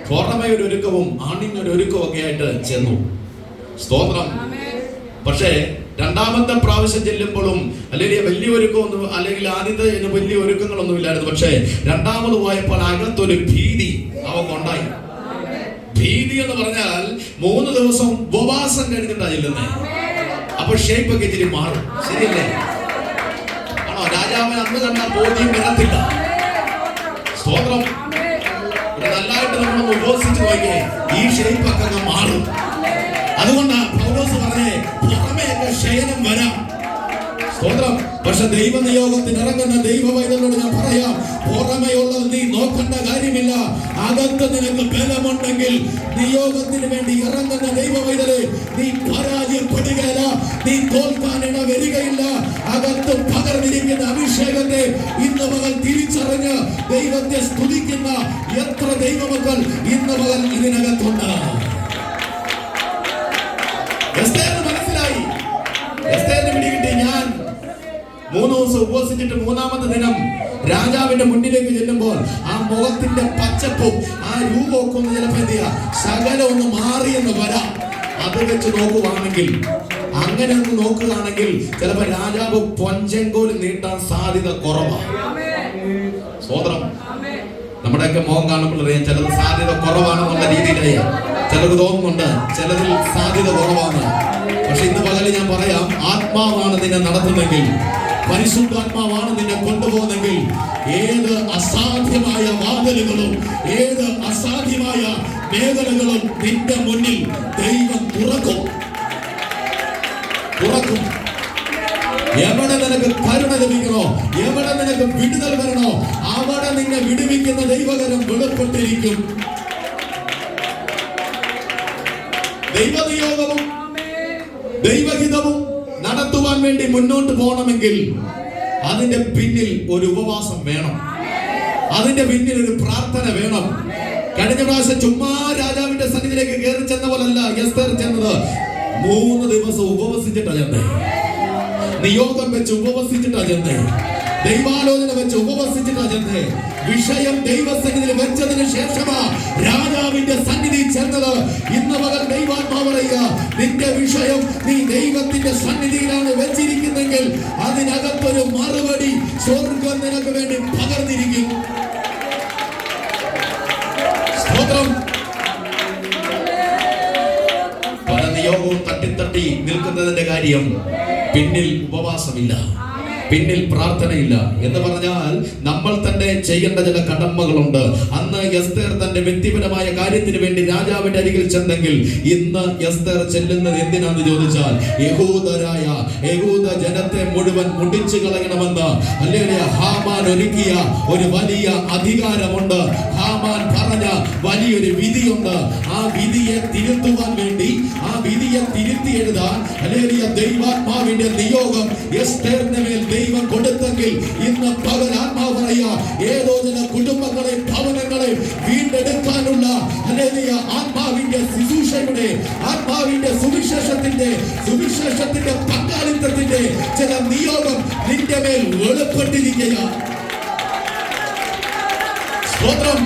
പൂർണ്ണമായ ഒരു ഒരുക്കവും ആണിനൊരു ഒരുക്കവും ഒക്കെ ആയിട്ട് ചെന്നു. സ്തോത്രം. പക്ഷേ രണ്ടാമത്തെ പ്രാവശ്യം ചെല്ലുമ്പോഴും അല്ലെങ്കിൽ വലിയ ഒരുക്കമൊന്നും, അല്ലെങ്കിൽ ആദ്യത്തെ വലിയ ഒരുക്കങ്ങളൊന്നും ഇല്ലായിരുന്നു. പക്ഷേ രണ്ടാമത് പോയപ്പോൾ അകത്തൊരു ഭീതി അവക്കുണ്ടായി. ഭീതി എന്ന് പറഞ്ഞാൽ 3 ദിവസം ഉപവാസം കഴിഞ്ഞിട്ടാ ചെല്ലുന്നേ. അപ്പൊ ഷേപ്പ് ഒക്കെ ഇച്ചിരി മാറും. ശരിയല്ലേ? ആണോ? രാജാവിന് അന്ന് കണ്ട ബോധ്യം വരത്തില്ല. സ്തോത്രം. നല്ലതായിട്ട് നമ്മളൊന്ന് ഉപവസിച്ച് നോക്കിയേ, ഈ ഷേപ്പ് ഒക്കെ മാറും. അതുകൊണ്ടാ പൗലോസ് പറഞ്ഞേ, പുറമേയൊക്കെ ക്ഷയനം വരാം. സ്തോത്രം. പക്ഷെ ദൈവ നിയോഗത്തിന് ഇറങ്ങുന്ന ദൈവവൈദ്യനോട് ഞാൻ പറയാം, പുറമെയുള്ളത് നീ നോക്കേണ്ട കാര്യമില്ല. അകത്ത് നിനക്ക് ബലമുണ്ടെങ്കിൽ നിയോഗത്തിന് വേണ്ടി ഇറങ്ങുന്ന ദൈവവൈദ്യരെ നീ പരാജയപ്പെടുകയില്ല, നീ തോൽക്കാൻ ഇട വരികയില്ല. അകത്ത് പകർന്നിരിക്കുന്ന അഭിഷേകത്തെ ഇന്ന് മകൾ തിരിച്ചറിഞ്ഞ് ദൈവത്തെ സ്തുതിക്കുന്ന എത്ര ദൈവമക്കൾ ഇന്ന് മകൾ ഇതിനകത്തുണ്ട്. എസ്തേറിന് മനസ്സിലായി, എസ്തേറിന് പിടികിട്ടി. ഞാൻ 3 ദിവസം ഉപവസിച്ചിട്ട് 3-ാമത്തെ ദിനം രാജാവിന്റെ മുന്നിലേക്ക് ചെല്ലുമ്പോൾ ആ മുഖത്തിന്റെ പച്ചപ്പും ആ രൂപമൊക്കെ ഒന്ന് ചിലപ്പോ എന്ത് ചെയ്യാ, ശകലം ഒന്ന് മാറിയെന്ന് വരാം. അത് വെച്ച് നോക്കുകയാണെങ്കിൽ, അങ്ങനെ ഒന്ന് നോക്കുകയാണെങ്കിൽ ചിലപ്പോ രാജാവ് പൊൻചെങ്കോൽ നീട്ടാൻ സാധ്യത കുറവാണ്. സ്തോത്രം. നമ്മുടെയൊക്കെ മുഖം കാണുമ്പോൾ അറിയാം, ചിലത് സാധ്യത കുറവാണെന്നുള്ള രീതിയിലായി ചിലർക്ക് തോന്നുന്നുണ്ട്, ചിലതിൽ സാധ്യത കുറവാണ്. പക്ഷെ ഇന്ന് പകല് ഞാൻ പറയാം, ആത്മാവാണ് നിന്നെ നടത്തുന്നെങ്കിൽ, പരിശുദ്ധാത്മാവാണ് നിന്നെ കൊണ്ടുപോകുന്നെങ്കിൽ, ഏത് അസാധ്യമായ വാതിലുകളും ഏത് അസാധ്യമായ മേഖലകളും നിന്റെ മുന്നിൽ ദൈവം തുറക്കും. എവിടെ നിനക്ക് കരുണ ലഭിക്കണോ, എവിടെ നിനക്ക് വിടുതൽ വരണോ, അവിടെ നിന്നെ വിടുവിക്കുന്ന ദൈവകരം വെളിപ്പെട്ടിരിക്കും. ദൈവനിയോഗവും ദൈവഹിതവും നടത്തുവാൻ വേണ്ടി മുന്നോട്ട് പോകണമെങ്കിൽ അതിന്റെ പിന്നിൽ ഒരു ഉപവാസം വേണം, അതിന്റെ പിന്നിൽ ഒരു പ്രാർത്ഥന വേണം. കഴിഞ്ഞ പ്രാവശ്യം ചുമ്മാ രാജാവിന്റെ സന്നിധിയിലേക്ക് കയറി ചെന്ന പോലല്ല എസ്തേർ ചെന്നത്. 3 ദിവസം ഉപവസിച്ചിട്ടാ ചെന്നേ, നിയോഗം വെച്ച് ഉപവസിച്ചിട്ടാ ചെന്നേ, ദൈവാലോചന വെച്ച് ഉപവസിച്ചിട്ടാ ചെന്നേ. വിഷയം ദൈവസന്നിധിയിൽ വെച്ചതിന് ശേഷമാ രാജാവിന്റെ സന്നിധി ചെന്നത്. ഇന്ന് മകൻ ദൈവാത്മാവ് പറയുക, നിന്റെ വിഷയം നീ ദൈവത്തിന്റെ സന്നിധിയിലാണ് വെച്ചിരിക്കുന്നെങ്കിൽ അതിനകത്തൊരു മറുപടി സ്വർഗം നിനക്ക് വേണ്ടി പകർന്നിരിക്കും. സ്തോത്രം. പല നിയോഗവും തട്ടി നിൽക്കുന്നതിന്റെ കാര്യം പിന്നിൽ ഉപവാസമില്ല, പിന്നിൽ പ്രാർത്ഥനയില്ല. എന്ന് പറഞ്ഞാൽ നമ്മൾ തന്നെ ചെയ്യേണ്ട ചില കടമകളുണ്ട്. അന്ന് എസ്തേർ തന്റെ വ്യക്തിപരമായ കാര്യത്തിന് വേണ്ടി രാജാവിന്റെ അരികിൽ ചെന്നെങ്കിൽ ഇന്ന് എസ്തേർ ചെല്ലുന്നത് എന്തിനാന്ന് ചോദിച്ചാൽ, യഹൂദ ജനത്തെ മുഴുവൻ മുടിച്ചു കളയണമെന്ന് അല്ലെങ്കിൽ ഹാമാൻ ഒരുക്കിയ ഒരു വലിയ അധികാരമുണ്ട്. ഹാമാൻ പറഞ്ഞ വലിയൊരു വിധിയുണ്ട്. ആ വിധിയെ തിരുത്തുവാൻ വേണ്ടി, ആ വിധിയെ തിരുത്തി എഴുതാൻ അല്ലെങ്കിൽ ദൈവാത്മാവിന്റെ നിയോഗം എസ്തേറിന്റെ മേൽ ദൈവം കൊടുത്തെങ്കിൽ ഇന്ന് പകൽ ആത്മാവ് പറയുക, ഏതോ ചില കുടുംബങ്ങളെ, ഭവനങ്ങളെ വീണ്ടെടുക്കാനുള്ള അല്ലെങ്കിൽ ആത്മാവിന്റെ ശുശ്രൂഷയുടെ, ആത്മാവിന്റെ സുവിശേഷത്തിന്റെ പങ്കാളിത്തത്തിന്റെ ചില നിയോഗം നിന്റെ മേൽ വെളിപ്പെട്ടിരിക്കുക. സ്തോത്രം.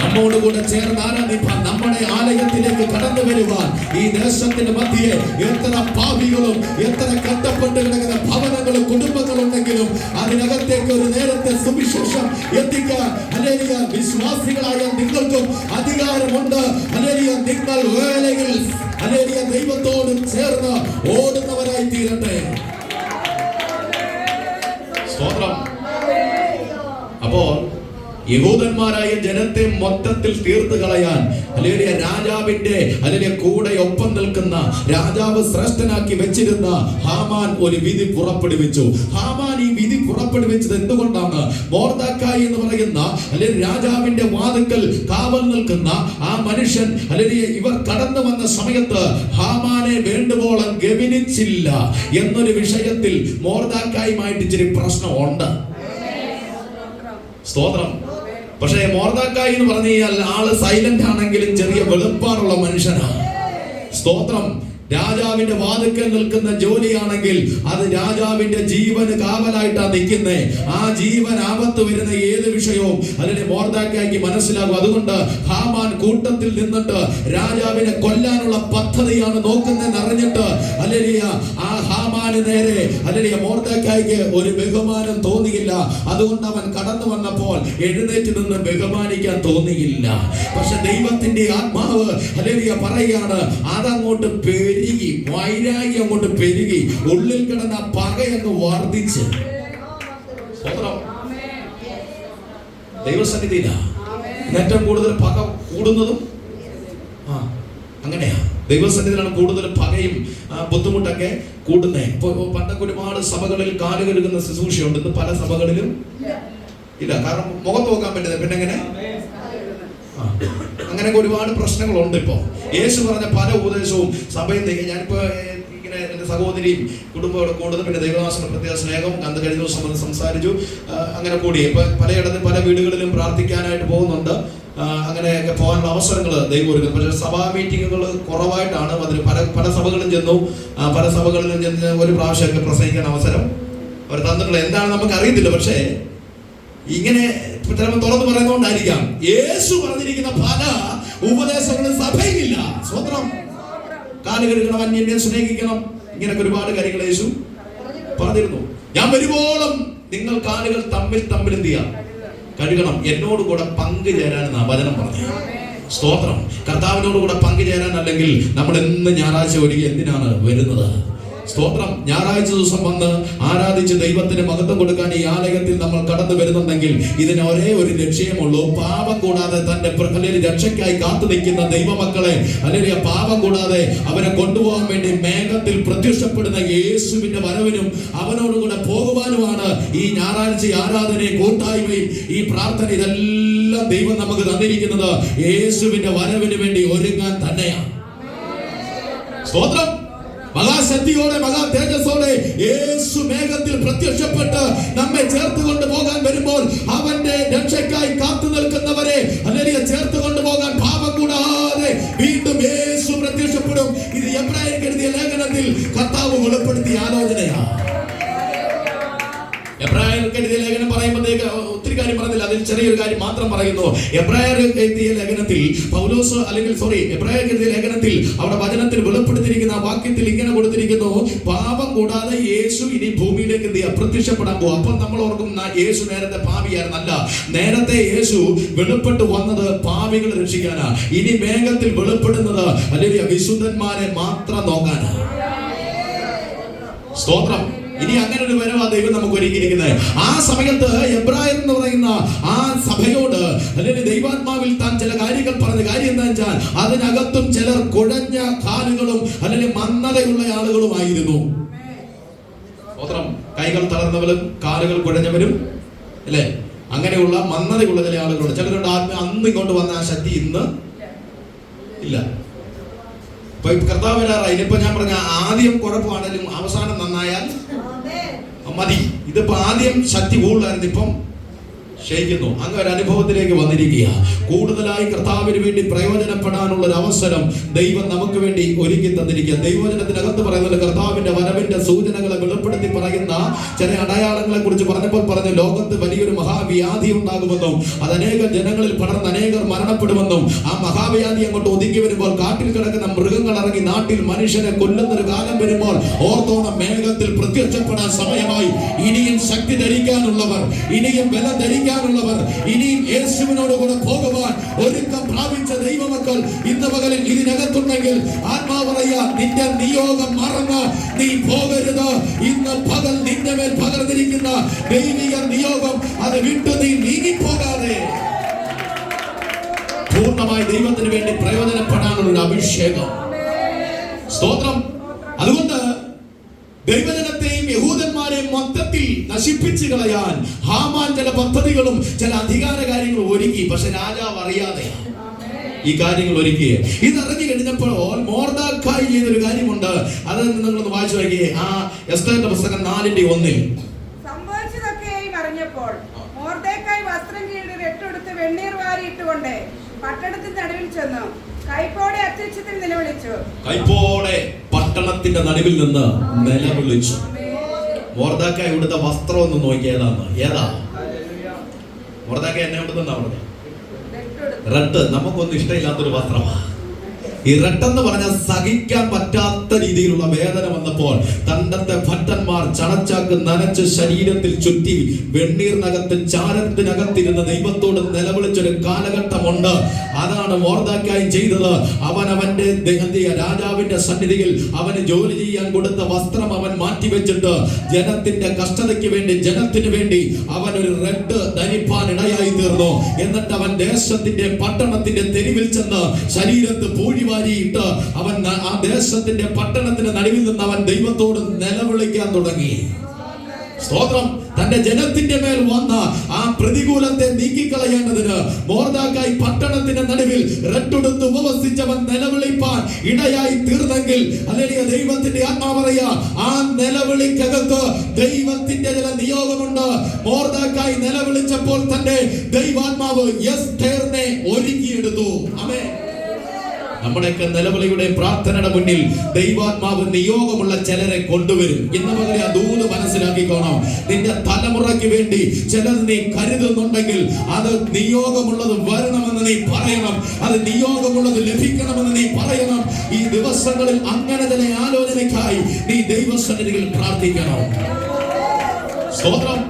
നമ്മോടുകൂടെ ചേർന്ന് ആരാധിപ്പാൻ, നമ്മുടെ ആലയത്തിലേക്ക് കടന്നു വരുവാൻ ഈ ദേശത്തിന്റെ മധ്യേ എത്ര പാപികളും എത്ര കഷ്ടപ്പെട്ട് കിടക്കുന്ന ഭവനങ്ങളും കുടുംബങ്ങളും ഉണ്ടെങ്കിലും അതിനകത്തേക്ക് ഒരു നേരത്തെ സുവിശേഷം എത്തിക്കാൻ അല്ലെങ്കിൽ വിശ്വാസികളായ നിങ്ങൾക്കും അധികാരമുണ്ട്. അല്ലെങ്കിൽ നിങ്ങൾ വേലയിൽ അല്ലെങ്കിൽ ദൈവത്തോട് ചേർന്ന് ഓടുന്നവരായി തീരട്ടെ. സ്തോത്രം. അപ്പോൾ യഹൂദന്മാരായ ജനത്തെ മൊത്തത്തിൽ തീർത്തു കളയാൻ അല്ലെങ്കിൽ രാജാവിന്റെ അല്ലെങ്കിൽ കൂടെ ഒപ്പം നിൽക്കുന്ന രാജാവ് ശ്രേഷ്ഠനാക്കി വെച്ചിരുന്ന ഹാമാൻ ഒരു വിധി പുറപ്പെടുവിച്ചു. ഹാമാൻ ഈ വിധി പുറപ്പെടുവിച്ചത് എന്തുകൊണ്ടാണ്? മൊർദെഖായി എന്ന് പറയുന്ന അല്ലെങ്കിൽ രാജാവിന്റെ വാതിൽക്കൽ കാവൽ നിൽക്കുന്ന ആ മനുഷ്യൻ അല്ലെങ്കിൽ ഇവർ കടന്നു വന്ന സമയത്ത് ഹാമാനെ വേണ്ടുവോളം ഗമനിച്ചില്ല എന്നൊരു വിഷയത്തിൽ മൊർദെഖായിയുമായിട്ട് ഇച്ചിരി പ്രശ്നമുണ്ട്. സ്തോത്രം. പക്ഷേ മൊർദെഖായി എന്ന് പറഞ്ഞു കഴിഞ്ഞാൽ ആള് സൈലന്റ് ആണെങ്കിലും ചെറിയ വെളുപ്പാടുള്ള മനുഷ്യനാണ്. സ്തോത്രം. രാജാവിന്റെ വാതിൽക്കൽ നിൽക്കുന്ന ജോലിയാണെങ്കിൽ അത് രാജാവിന്റെ ജീവന് കാവലായിട്ടാണ് നിൽക്കുന്നേ. ആ ജീവൻ ആപത്ത് വരുന്ന ഏത് വിഷയവും അതിന്റെ മൊർദെഖായിക്ക് മനസ്സിലാകും. അതുകൊണ്ട് ഹാമാൻ കൂട്ടത്തിൽ നിന്നിട്ട് രാജാവിനെ കൊല്ലാനുള്ള പദ്ധതിയാണ് നോക്കുന്നതെന്ന് അറിഞ്ഞിട്ട് ഹല്ലേലൂയ ആ ഹാമാന് നേരെ ഹല്ലേലൂയ മൊർദെഖായിക്ക് ഒരു ബഹുമാനം തോന്നിയില്ല. അതുകൊണ്ട് അവൻ കടന്നു വന്നപ്പോൾ എഴുന്നേറ്റ് നിന്ന് ബഹുമാനിക്കാൻ തോന്നിയില്ല. പക്ഷെ ദൈവത്തിന്റെ ആത്മാവ് ഹല്ലേലൂയ പറയുകയാണ്, അതങ്ങോട്ട് പെരുകി, വൈരാഗ്യം അങ്ങോട്ട് പെരുകി, ഉള്ളിൽ കിടന്ന പകയങ്ങ് വർദ്ധിച്ച്. ദൈവസന്നിധിയില ഏറ്റവും കൂടുതൽ പക കൂടുന്നതും അങ്ങനെയാ. ദൈവസന്നിധിയിലാണ് കൂടുതൽ പകയും ബുദ്ധിമുട്ടൊക്കെ കൂടുന്നേ. ഇപ്പൊ പണ്ടൊക്കെ ഒരുപാട് സഭകളിൽ കാല് കഴുകുന്ന ശുശ്രൂഷയുണ്ട്. ഇന്ന് പല സഭകളിലും ഇല്ല. കാരണം മുഖത്ത് നോക്കാൻ പറ്റുന്നത് പിന്നെ എങ്ങനെ അങ്ങനെയൊക്കെ ഒരുപാട് പ്രശ്നങ്ങളുണ്ട്. ഇപ്പൊ യേശു പറഞ്ഞ പല ഉപദേശവും സഭയിൽ ഞാനിപ്പോ ഇങ്ങനെ എന്റെ സഹോദരിയും കുടുംബത്തോടെ കൂടുന്നു. പിന്നെ ദൈവദാസന് പ്രത്യേക സ്നേഹം അന്ന് കഴിഞ്ഞ ദിവസം സംസാരിച്ചു. അങ്ങനെ കൂടി ഇപ്പൊ പലയിടത്തും പല വീടുകളിലും പ്രാർത്ഥിക്കാനായിട്ട് പോകുന്നുണ്ട്. അങ്ങനെയൊക്കെ പോകാനുള്ള അവസരങ്ങൾ ദൈവം ഒരുക്കുന്നു. പക്ഷേ സഭാ മീറ്റിങ്ങുകൾ കുറവായിട്ടാണ്. അതിന് പല സഭകളിലും ചെന്നു. പല സഭകളിലും ചെന്ന് ഒരു പ്രാവശ്യമൊക്കെ പ്രസംഗിക്കാൻ അവസരം അവർ തന്നിട്ടുള്ള എന്താണ് നമുക്ക് അറിയത്തില്ല. പക്ഷേ ഇങ്ങനെ ചിലപ്പോൾ തുറന്നു പറയുന്നതുകൊണ്ടായിരിക്കാം യേശു പറഞ്ഞിരിക്കുന്ന പല ഉപദേശങ്ങളും സഭയിലില്ല. സ്വന്തം കാല് കഴുകണം, അന്യനെ സ്നേഹിക്കണം, ഇങ്ങനൊക്കെ ഒരുപാട് കാര്യങ്ങൾ യേശു പറഞ്ഞിരുന്നു. ഞാൻ വരുവോളം നിങ്ങൾ കാലുകൾ തമ്മിൽ എന്ത് ചെയ്യാം? കഴുകണം. എന്നോട് കൂടെ പങ്കുചേരാനെന്നാ വചനം പറഞ്ഞു. സ്തോത്രം. കർത്താവിനോട് കൂടെ പങ്കുചേരാൻ അല്ലെങ്കിൽ നമ്മൾ എന്ന് ഞായറാഴ്ച ഒരുങ്ങി എന്തിനാണ് വരുന്നത്? സ്തോത്രം. ഞായറാഴ്ച ദിവസം വന്ന് ആരാധിച്ച് ദൈവത്തിന് മഹത്വം കൊടുക്കാൻ ഈ ആലയത്തിൽ നമ്മൾ കടന്നു വരുന്നുണ്ടെങ്കിൽ ഇതിന് ഒരേ ഒരു ലക്ഷ്യമുള്ളൂ. പാപം കൂടാതെ തന്റെ രക്ഷയ്ക്കായി കാത്തു നിൽക്കുന്ന ദൈവമക്കളെ അല്ലെങ്കിൽ പാപം കൂടാതെ അവരെ കൊണ്ടുപോകാൻ വേണ്ടി മേഘത്തിൽ പ്രത്യക്ഷപ്പെടുന്ന യേശുവിന്റെ വരവിനും അവനോടുകൂടെ പോകുവാനുമാണ് ഈ ഞായറാഴ്ച ആരാധനയും കൂട്ടായ്മയും ഈ പ്രാർത്ഥന ഇതെല്ലാം ദൈവം നമുക്ക് തന്നിരിക്കുന്നത് യേശുവിന്റെ വരവിന് വേണ്ടി ഒരുങ്ങാൻ തന്നെയാണ്. സ്തോത്രം. മഹാശക്തിയോടെ മഹാ തേജസ്സോടെ യേശു മേഘത്തിൽ പ്രത്യക്ഷപ്പെട്ട് നമ്മെ ചേർത്ത് കൊണ്ടുപോകാൻ വരുമ്പോൾ അവന്റെ രക്ഷയ്ക്കായി കാത്തു നിൽക്കുന്നവരെ അല്ലെങ്കിൽ ചേർത്ത് കൊണ്ടുപോകാൻ പാപം കൂടാതെ വീണ്ടും യേശു പ്രത്യക്ഷപ്പെടും. ഇത് എബ്രായർക്ക് എഴുതിയ ലേഖനത്തിൽ കർത്താവ് വെളിപ്പെടുത്തിയ ആലോചനയാണ്. എബ്രായർക്ക് എഴുതിയ ലേഖനം പറയുമ്പോഴത്തേക്ക് ഒത്തിരി കാര്യം പറഞ്ഞില്ല. അതിൽ ചെറിയൊരു കാര്യം മാത്രം പറയുന്നു. എബ്രായർക്ക് എഴുതിയ ലേഖനത്തിൽ പൗലോസ് എബ്രായർക്ക് എഴുതിയ ലേഖനത്തിൽ അവിടെ വചനത്തിൽ വെളിപ്പെടുത്തിയിരിക്കുന്ന വാക്യത്തിൽ ഇങ്ങനെ കൊടുത്തിരിക്കുന്നു, പാപം കൂടാതെ യേശു ഇനി ഭൂമിയിലേക്ക് പ്രത്യക്ഷപ്പെടാൻ പോകും. അപ്പം നമ്മൾ ഓർക്കും യേശു നേരത്തെ പാപിയായിരുന്നല്ല. നേരത്തെ യേശു വെളിപ്പെട്ട് വന്നത് പാപികളെ രക്ഷിക്കാനാ. ഇനി മേഘത്തിൽ വെളിപ്പെടുന്നത് അല്ലെങ്കിൽ വിശുദ്ധന്മാരെ മാത്രം നോക്കാനാ. സ്തോത്രം. ഇനി അങ്ങനെ ഒരു വരവാ ദൈവം നമുക്ക് ഒരുക്കിയിരിക്കുന്നത്. ആ സമയത്ത് എബ്രായർ എന്ന് പറയുന്ന ആ സഭയോട് അല്ലെങ്കിൽ ദൈവാത്മാവിൽ താൻ ചില കാര്യങ്ങൾ പറഞ്ഞ കാര്യം എന്താ വെച്ചാൽ അതിനകത്തും ചിലർ കുഴഞ്ഞ കാലുകളും അല്ലെങ്കിൽ മന്ദതയുള്ള ആളുകളുമായിരുന്നു. കൈകൾ തളർന്നവരും കാലുകൾ കുഴഞ്ഞവരും അല്ലേ, അങ്ങനെയുള്ള മന്ദതയുള്ള ചില ആളുകളുണ്ട്. ചിലരുടെ അന്ന് ഇങ്ങോട്ട് വന്ന ആ ശക്തി ഇന്ന് ഇല്ല. ഇപ്പൊ കർത്താവ് വരാറായി. ഇനിയിപ്പോ ഞാൻ പറഞ്ഞ ആദ്യം കുഴപ്പമാണെങ്കിലും അവസാനം നന്നായാൽ മതി. ഇതിപ്പോ ആദ്യം ശക്തി കൂടുതലായിരുന്നു, ഇപ്പം ക്ഷയിക്കുന്നു. അങ്ങനെ ഒരു അനുഭവത്തിലേക്ക് വന്നിരിക്കുക. കൂടുതലായി കർത്താവിന് വേണ്ടി പ്രയോജനപ്പെടാനുള്ള ഒരു അവസരം ദൈവം നമുക്ക് വേണ്ടി ഒരുക്കി തന്നിരിക്കുക. ദൈവവചനത്തിനകത്ത് പറയുന്നത് കർത്താവിന്റെ വരവിന്റെ സൂചനകളെ വെളിപ്പെടുത്തി പറയുന്ന ചില അടയാളങ്ങളെ കുറിച്ച് പറഞ്ഞപ്പോൾ പറഞ്ഞു, ലോകത്ത് വലിയൊരു മഹാവ്യാധി ഉണ്ടാകുമെന്നും അത് അനേക ജനങ്ങളിൽ പടർന്ന് അനേകർ മരണപ്പെടുമെന്നും ആ മഹാവ്യാധി അങ്ങോട്ട് ഒതുങ്ങി വരുമ്പോൾ കാട്ടിൽ കിടക്കുന്ന മൃഗങ്ങൾ ഇറങ്ങി നാട്ടിൽ മനുഷ്യനെ കൊല്ലുന്നൊരു കാലം വരുമ്പോൾ ഓർത്തോണം മേഘത്തിൽ പ്രത്യക്ഷപ്പെടാൻ സമയമായി. ഇനിയും ശക്തി ധരിക്കാനുള്ളവർ, ഇനിയും ബലം ധരിക്കാൻ ചെയ്യാനുള്ളവർ, ഇനിയും യേശുവിനോട് കൂടെ പോകുവാൻ ഒരുക്കം പ്രാപിച്ച ദൈവമക്കൾ ഇന്ന് പകലിൽ ഇതിനകത്തുണ്ടെങ്കിൽ ആത്മാവ് പറയാ, നിന്റെ നിയോഗം മറന്ന് നീ പോകരുത്. ഇന്ന് പകൽ നിന്റെ മേൽ പകർന്നിരിക്കുന്ന ദൈവിക നിയോഗം അത് വിട്ടു നീ നീങ്ങിപ്പോകാതെ പൂർണ്ണമായി ദൈവത്തിന് വേണ്ടി പ്രയോജനപ്പെടാനുള്ള ഒരു അഭിഷേകം. സ്തോത്രം. അതുകൊണ്ട് ദൈവജനത്തെയും യഹൂദന്മാരെയും മൊത്തത്തിൽ നശിപ്പിച്ചു കളയാൻ ഹാമാൻ ചില പദ്ധതികളും ചില അധികാര കാര്യങ്ങളും ഒരുക്കി. പക്ഷെ രാജാവ് അറിയാതെ ഈ കാര്യങ്ങൾ ഒരുക്കി. ഇതറിഞ്ഞു കഴിഞ്ഞപ്പോൾ മൊർദെഖായി ചെയ്തൊരു കാര്യമുണ്ട്. അത് നിങ്ങളൊന്ന് വായിച്ചു നോക്കിയേ. ആ എസ്തേറിന്റെ പുസ്തകം 4:1 സംഭവിച്ചതൊക്കെയും അറിഞ്ഞപ്പോൾ മൊർദെഖായി വസ്ത്രം കീഴി രട്ടെടുത്ത് വെണ്ണീർ വാരിയിട്ടുകൊണ്ട് പട്ടണത്തിന്റെ നടുവിൽ ചെന്നു കൈപ്പോടെ അത്യുച്ചത്തിൽ നിലവിളിച്ചു. കൈപ്പോടെ പട്ടണത്തിന്റെ നടുവിൽ നിന്ന് നിലവിളിച്ചു. മൊർദെഖായി ഇവിടുത്തെ വസ്ത്രം ഒന്ന് നോക്കിയതാണ്. ഏതാ മൊർദെഖായി എന്നെ ഇവിടുന്ന് പറഞ്ഞത്? റെഡ്. നമുക്കൊന്നും ഇഷ്ടമില്ലാത്തൊരു വസ്ത്രമാണ് ഈ റെട്ടെന്ന് പറഞ്ഞാൽ. സഹിക്കാൻ പറ്റാത്ത രീതിയിലുള്ള വേദന വന്നപ്പോൾ തണ്ടത്തെ ഭട്ടന്മാർ ചണച്ചാക്ക് നനച്ച് ശരീരത്തിൽ ചുറ്റി വെണ്ണീറിനകത്ത് ചാരത്തിനകത്തിരുന്ന് ദൈവത്തോട് നിലവിളിച്ചൊരു കാലഘട്ടമുണ്ട്. അതാണ് മൊർദെഖായി ചെയ്തത്. അവൻ അവന്റെ രാജാവിന്റെ സന്നിധിയിൽ അവന് ജോലി ചെയ്യാൻ കൊടുത്ത വസ്ത്രം അവൻ മാറ്റിവെച്ചിട്ട് ജനത്തിന്റെ കഷ്ടതയ്ക്ക് വേണ്ടി, ജനത്തിന് വേണ്ടി അവൻ ഒരു റെഡ് ധരിപ്പാൻ ഇടയായി തീർന്നു. എന്നിട്ട് അവൻ ദേശത്തിന്റെ പട്ടണത്തിന്റെ തെരുവിൽ ചെന്ന് ശരീരത്ത് പൂഴി വാരിയിട്ട് അവൻ ആ ദേശത്തിന്റെ പട്ടണത്തിന്റെ നടുവിൽ നിന്ന് അവൻ ദൈവത്തോട് നിലവിളിക്കാൻ തുടങ്ങി. സ്തോത്രം. തന്റെ ജനത്തിന്റെ മേൽ വന്ന ആ പ്രതികൂലത്തെ നീക്കിക്കളയേണ്ടതിന് മൊർദെഖായി പട്ടണത്തിന്റെ നടുവിൽ റെട്ടെടുത്ത് ഉപവസിച്ചവൻ നിലവിളിപ്പാൻ ഇടയായി തീർന്നെങ്കിൽ, അല്ലെങ്കിൽ ദൈവത്തിന്റെ ആത്മാവ് പറയാ, ആ നിലവിളിക്കകത്ത് ദൈവത്തിന്റെ ചില നിയോഗമുണ്ട്. മൊർദെഖായി നിലവിളിച്ചപ്പോൾ തന്റെ ദൈവാത്മാവ് എസ്തേറിനെ ഒരുക്കിയെടുത്തു. ആമേൻ. നമ്മുടെയൊക്കെ നിലവിളിയുടെ പ്രാർത്ഥനയുടെ മുന്നിൽ ദൈവാത്മാവ് നിയോഗമുള്ള ചിലരെ കൊണ്ടുവരും. ഇന്ന് പകരം ആ ദൂത് മനസ്സിലാക്കിക്കോണം. നിന്റെ തലമുറയ്ക്ക് വേണ്ടി ചിലത് നീ കരുതുന്നുണ്ടെങ്കിൽ അത് നിയോഗമുള്ളത് വരണമെന്ന് നീ പറയണം. അത് നിയോഗമുള്ളത് ലഭിക്കണമെന്ന് നീ പറയണം. ഈ ദിവസങ്ങളിൽ അങ്ങനെ ചില ആലോചനയ്ക്കായി നീ ദൈവസന്നിധിയിൽ പ്രാർത്ഥിക്കണം. സ്തോത്രം.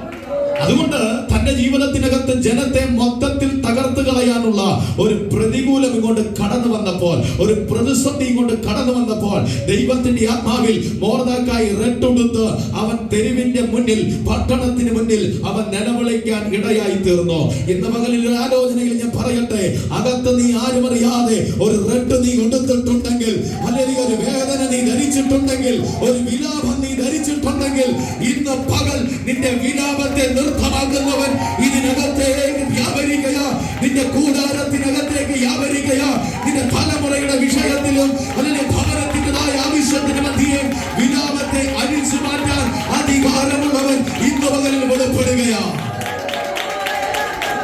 അതുകൊണ്ട് തന്റെ ജീവിതത്തിനകത്ത് ജനത്തെ മൊത്തത്തിൽ തകർത്ത് കളയാനുള്ള ഒരു പ്രതികൂലം ഇങ്ങോട്ട് കടന്നു വന്നപ്പോൾ, ഒരു പ്രതിസന്ധി ഇങ്ങോട്ട് കടന്നു വന്നപ്പോൾ ദൈവത്തിന്റെ ആത്മാവിൽ മൊർദെഖായി റെട്ടെടുത്ത് അവൻ തെരുവിന്റെ മുന്നിൽ, പട്ടണത്തിന് മുന്നിൽ അവൻ നിലവിളിക്കാൻ ഇടയായി തീർന്നു. ഇന്ന് പകലിൽ ഒരു ആലോചനയിൽ ഞാൻ പറയട്ടെ, അകത്ത് നീ ആരും അറിയാതെ ഒരു റെഡ് നീ എടുത്തിട്ടുണ്ടെങ്കിൽ, അല്ലെങ്കിൽ ഒരു വേദന നീ ധരിച്ചിട്ടുണ്ടെങ്കിൽ, ഒരു വിലാപം നീ ധരിച്ചിട്ടുണ്ടെങ്കിൽ, ഇന്ന് പകൽ നിന്റെ വിലാപത്തെ നിർത്തമാക്കുന്നവൻ ഇതിനകത്തേക്ക് വ്യാപരിക്കയാ. നിന്റെ കൂടാരത്തിനകത്തേക്ക് വ്യാപരിക്കയാ. നിന്റെ തലമുറയുടെ വിഷയത്തിലും അല്ലെങ്കിൽ ഭവനത്തിൻ്റെതായ ആവശ്യത്തിന് മധ്യേ വിലാപത്തെ അഴിച്ചു മാറ്റാൻ അധികാരമുള്ളവൻ ഇന്ന് പകലിൽ വെളിപ്പെടുകയാ.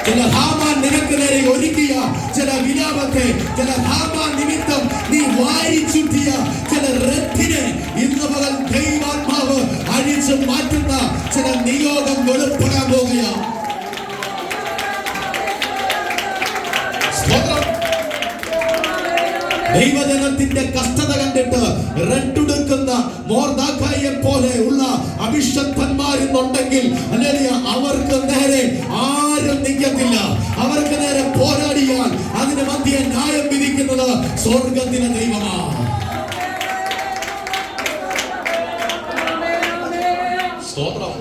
ചില ഹാമാൻ നിനക്ക് നേരെ ഒരുക്കിയ ചില വിലാപത്തെ, ചില ഹാമാൻ നിമിത്തം നീ വാരിച്ചുറ്റിയ ചില റെഡിനെ ഇന്ന് പകൽ ദൈവാത്മാവ് അഴിച്ചു മാറ്റുന്ന ചില നിയോഗം വെളിപ്പെടാൻ പോകുകയാണ്. ദൈവജനത്തിന്റെ കഷ്ടത കണ്ടിട്ട് റെട്ടെടുക്കുന്ന മൊർദെഖായിയെ പോലെ ഉള്ള അഭിഷക്തന്മാരുന്നുണ്ടെങ്കിൽ, അല്ലെങ്കിൽ അവർക്ക് നേരെ ആരും നിൽക്കത്തില്ല. അവർക്ക് നേരെ പോരാടിയാൽ അതിന് മധ്യേ ന്യായം വിധിക്കുന്നത് സ്വർഗത്തിലെ ദൈവമാണ്. സ്തോത്രം.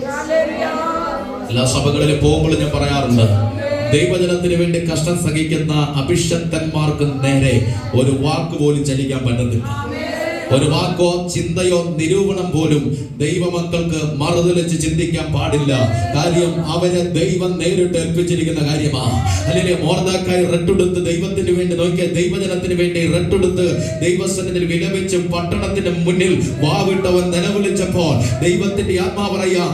എല്ലാ സഭകളിലും പോകുമ്പോൾ ഞാൻ പറയാറുണ്ട്, ദൈവജനത്തിന് വേണ്ടി കഷ്ടം സഹിക്കുന്ന അഭിഷക്തന്മാർക്ക് നേരെ ഒരു വാക്ക് പോലും ചലിക്കാൻ പറ്റത്തില്ല. ഒരു വാക്കോ ചിന്തയോ നിരൂപണം പോലും ദൈവമക്കൾക്ക് മറുതലിച്ച് ചിന്തിക്കാൻ പാടില്ല. കാര്യം അവരെ ദൈവം നേരിട്ട് ഏൽപ്പിച്ചിരിക്കുന്ന കാര്യമാണ്. അല്ലെങ്കിൽ മൊർദെഖായി റെട്ടെടുത്ത് ദൈവത്തിന് വേണ്ടി നോക്കിയ ദൈവജനത്തിന് വേണ്ടി റെട്ടെടുത്ത് ദൈവസന്നിധിയിൽ വിലപിച്ച് പട്ടണത്തിന് മുന്നിൽ വാവിട്ടവൻ നിലവിളിച്ചപ്പോൾ ദൈവത്തിന്റെ ആത്മാവ് പറയാ,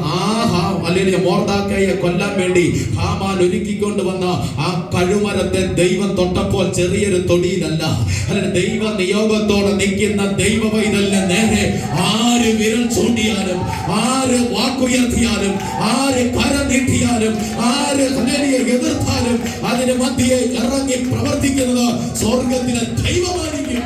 അല്ലെങ്കിൽ മൊർദെഖായിയെ കൊല്ലാൻ വേണ്ടി ഹാമാൻ ഒരുക്കിക്കൊണ്ട് വന്ന ആ കഴുമരത്തെ ദൈവം തൊട്ടപ്പോൾ ചെറിയൊരു തൊടിയിലല്ല, അല്ലെങ്കിൽ ദൈവ നിയോഗത്തോടെ നിൽക്കുന്ന ദൈവ പൈതലിന് നേരെ ആര് വിരൽ ചൂണ്ടിയാലും, ആര് വാക്കുയർത്തിയാലും, ആര് കരം നീട്ടിയാലും, ആര് എതിർത്താലും അതിന് മധ്യേ ഇറങ്ങി പ്രവർത്തിക്കുന്നത് സ്വർഗത്തിലെ ദൈവമായിരിക്കും.